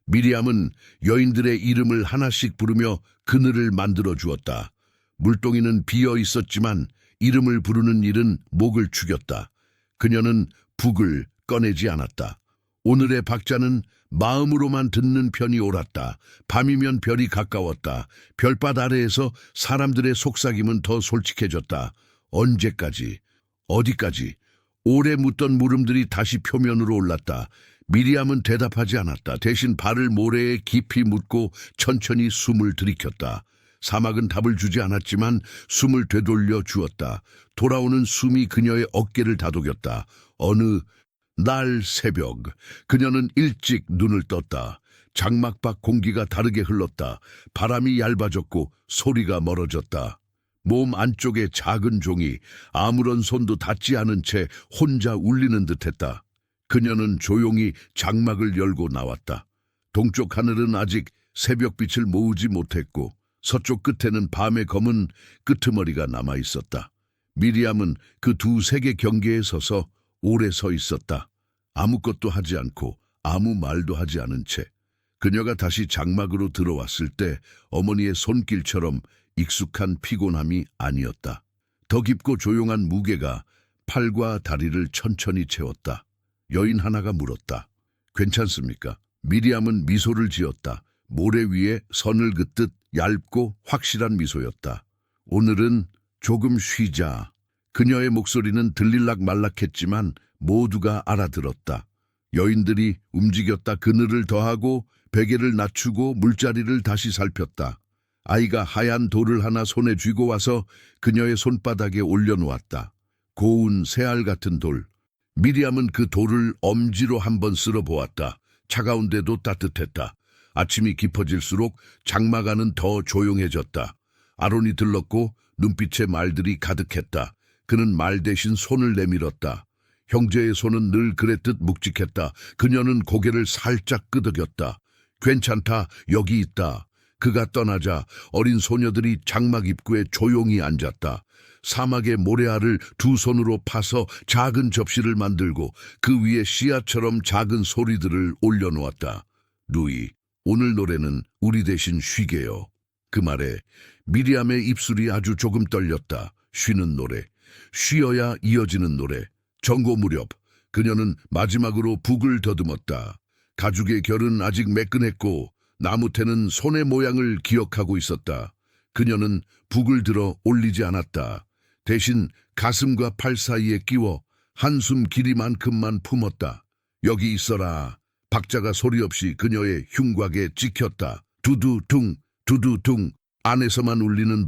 미리암은 여인들의 이름을 하나씩 부르며 그늘을 만들어 주었다. 물동이는 비어 있었지만 이름을 부르는 일은 목을 죽였다. 그녀는 북을 꺼내지 않았다. 오늘의 박자는 마음으로만 듣는 편이 옳았다. 밤이면 별이 가까웠다. 별밭 아래에서 사람들의 속삭임은 더 솔직해졌다. 언제까지? 어디까지? 오래 묻던 물음들이 다시 표면으로 올랐다. 미리암은 대답하지 않았다. 대신 발을 모래에 깊이 묻고 천천히 숨을 들이켰다. 사막은 답을 주지 않았지만 숨을 되돌려 주었다. 돌아오는 숨이 그녀의 어깨를 다독였다. 어느 날 새벽, 그녀는 일찍 눈을 떴다. 장막 밖 공기가 다르게 흘렀다. 바람이 얇아졌고 소리가 멀어졌다. 몸 안쪽에 작은 종이 아무런 손도 닿지 않은 채 혼자 울리는 듯했다. 그녀는 조용히 장막을 열고 나왔다. 동쪽 하늘은 아직 새벽빛을 모으지 못했고 서쪽 끝에는 밤의 검은 끄트머리가 남아 있었다. 미리암은 그 두 세계 경계에 서서 오래 서 있었다. 아무것도 하지 않고 아무 말도 하지 않은 채. 그녀가 다시 장막으로 들어왔을 때 어머니의 손길처럼 익숙한 피곤함이 아니었다. 더 깊고 조용한 무게가 팔과 다리를 천천히 채웠다. 여인 하나가 물었다. 괜찮습니까? 미리암은 미소를 지었다. 모래 위에 선을 긋듯 얇고 확실한 미소였다. 오늘은 조금 쉬자. 그녀의 목소리는 들릴락 말락했지만 모두가 알아들었다. 여인들이 움직였다. 그늘을 더하고 베개를 낮추고 물자리를 다시 살폈다. 아이가 하얀 돌을 하나 손에 쥐고 와서 그녀의 손바닥에 올려놓았다. 고운 새알 같은 돌. 미리암은 그 돌을 엄지로 한번 쓸어보았다. 차가운데도 따뜻했다. 아침이 깊어질수록 장막 안은 더 조용해졌다. 아론이 들렀고 눈빛에 말들이 가득했다. 그는 말 대신 손을 내밀었다. 형제의 손은 늘 그랬듯 묵직했다. 그녀는 고개를 살짝 끄덕였다. 괜찮다, 여기 있다. 그가 떠나자 어린 소녀들이 장막 입구에 조용히 앉았다. 사막의 모래알을 두 손으로 파서 작은 접시를 만들고 그 위에 씨앗처럼 작은 소리들을 올려놓았다. 루이, 오늘 노래는 우리 대신 쉬게요. 그 말에 미리암의 입술이 아주 조금 떨렸다. 쉬는 노래, 쉬어야 이어지는 노래. 정고 무렵 그녀는 마지막으로 북을 더듬었다. 가죽의 결은 아직 매끈했고 나무테는 손의 모양을 기억하고 있었다. 그녀는 북을 들어 올리지 않았다. 대신 가슴과 팔 사이에 끼워 한숨 길이만큼만 품었다. 여기 있어라. 박자가 소리 없이 그녀의 흉곽에 찍혔다. 두두둥, 두두둥. 안에서만 울리는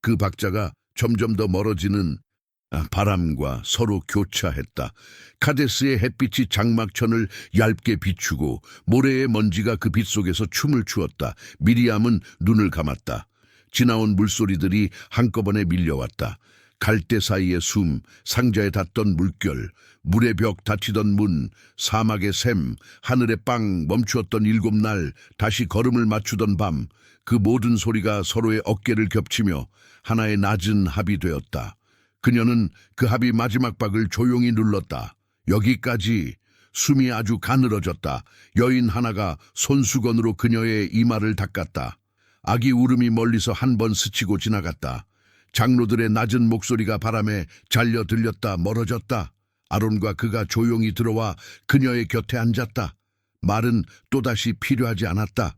그 박자가 점점 더 멀어지는 바람과 서로 교차했다. 카데스의 햇빛이 장막천을 얇게 비추고 모래의 먼지가 그 빛 속에서 춤을 추었다. 미리암은 눈을 감았다. 지나온 물소리들이 한꺼번에 밀려왔다. 갈대 사이의 숨, 상자에 닿던 물결, 물의 벽 닫히던 문, 사막의 샘, 하늘의 빵 멈추었던 7날, 다시 걸음을 맞추던 밤, 그 모든 소리가 서로의 어깨를 겹치며 하나의 낮은 합이 되었다. 그녀는 그 합이 마지막 박을 조용히 눌렀다. 여기까지. 숨이 아주 가늘어졌다. 여인 하나가 손수건으로 그녀의 이마를 닦았다. 아기 울음이 멀리서 한 번 스치고 지나갔다. 장로들의 낮은 목소리가 바람에 잘려 들렸다. 멀어졌다. 아론과 그가 조용히 들어와 그녀의 곁에 앉았다. 말은 또다시 필요하지 않았다.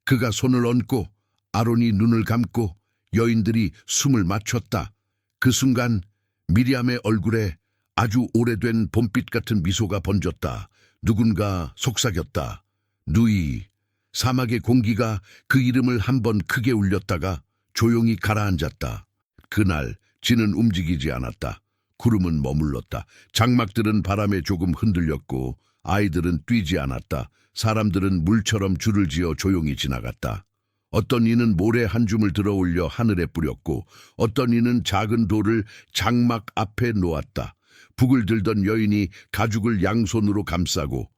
그가 손을 얹고 아론이 눈을 감고 여인들이 숨을 맞췄다. 그 순간 미리암의 얼굴에 아주 오래된 봄빛 같은 미소가 번졌다. 누군가 속삭였다. 누이. 사막의 공기가 그 이름을 한번 크게 울렸다가 조용히 가라앉았다. 그날 지는 움직이지 않았다. 구름은 머물렀다. 장막들은 바람에 조금 흔들렸고 아이들은 뛰지 않았다. 사람들은 물처럼 줄을 지어 조용히 지나갔다. 어떤 이는 모래 한 줌을 들어 올려 하늘에 뿌렸고 어떤 이는 작은 돌을 장막 앞에 놓았다. 북을 들던 여인이 가죽을 양손으로 감싸고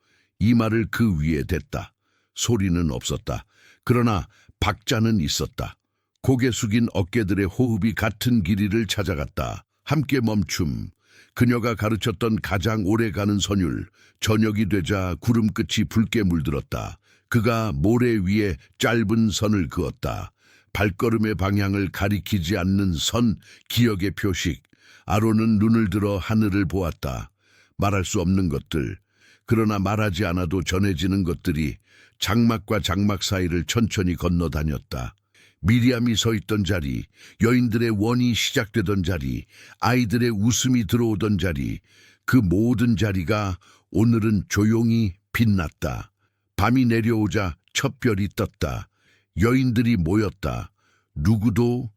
이마를 그 위에 댔다. 소리는 없었다. 그러나 박자는 있었다. 고개 숙인 어깨들의 호흡이 같은 길이를 찾아갔다. 함께 멈춤. 그녀가 가르쳤던 가장 오래가는 선율. 저녁이 되자 구름 끝이 붉게 물들었다. 그가 모래 위에 짧은 선을 그었다. 발걸음의 방향을 가리키지 않는 선, 기억의 표식. 아론은 눈을 들어 하늘을 보았다. 말할 수 없는 것들, 그러나 말하지 않아도 전해지는 것들이 장막과 장막 사이를 천천히 건너다녔다. 미리암이 서 있던 자리, 여인들의 원이 시작되던 자리, 아이들의 웃음이 들어오던 자리, 그 모든 자리가 오늘은 조용히 빛났다. 밤이 내려오자 첫 별이 떴다. 여인들이 모였다. 누구도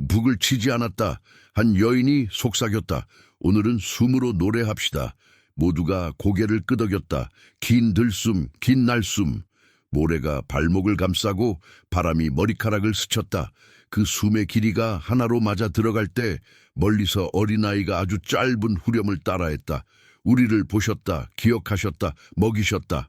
북을 치지 않았다. 한 여인이 속삭였다. 오늘은 숨으로 노래합시다. 모두가 고개를 끄덕였다. 긴 들숨, 긴 날숨. 모래가 발목을 감싸고 바람이 머리카락을 스쳤다. 그 숨의 길이가 하나로 맞아 들어갈 때 멀리서 어린아이가 아주 짧은 후렴을 따라했다. 우리를 보셨다, 기억하셨다, 먹이셨다.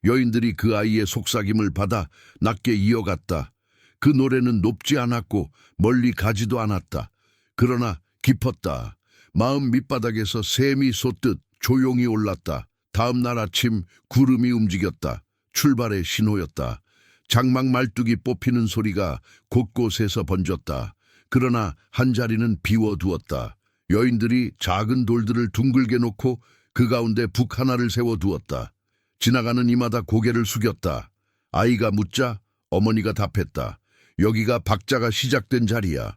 여인들이 그 아이의 속삭임을 받아 낮게 이어갔다. 그 노래는 높지 않았고 멀리 가지도 않았다. 그러나 깊었다. 마음 밑바닥에서 샘이 솟듯 조용히 올랐다. 다음 날 아침 구름이 움직였다. 출발의 신호였다. 장막 말뚝이 뽑히는 소리가 곳곳에서 번졌다. 그러나 한 자리는 비워두었다. 여인들이 작은 돌들을 둥글게 놓고 그 가운데 북 하나를 세워두었다. 지나가는 이마다 고개를 숙였다. 아이가 묻자 어머니가 답했다. 여기가 박자가 시작된 자리야.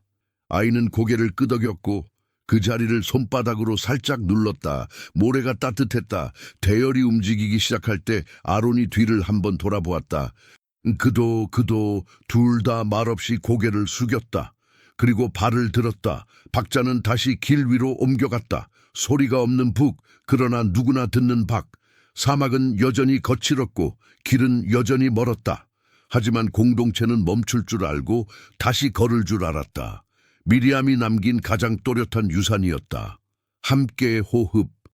아이는 고개를 끄덕였고 그 자리를 손바닥으로 살짝 눌렀다. 모래가 따뜻했다. 대열이 움직이기 시작할 때 아론이 뒤를 한번 돌아보았다. 그도 둘 다 말없이 고개를 숙였다. 그리고 발을 들었다. 박자는 다시 길 위로 옮겨갔다. 소리가 없는 북, 그러나 누구나 듣는 박. 사막은 여전히 거칠었고 길은 여전히 멀었다. 하지만 공동체는 멈출 줄 알고 다시 걸을 줄 알았다. 미리암이 남긴 가장 또렷한 유산이었다. 함께의 호흡.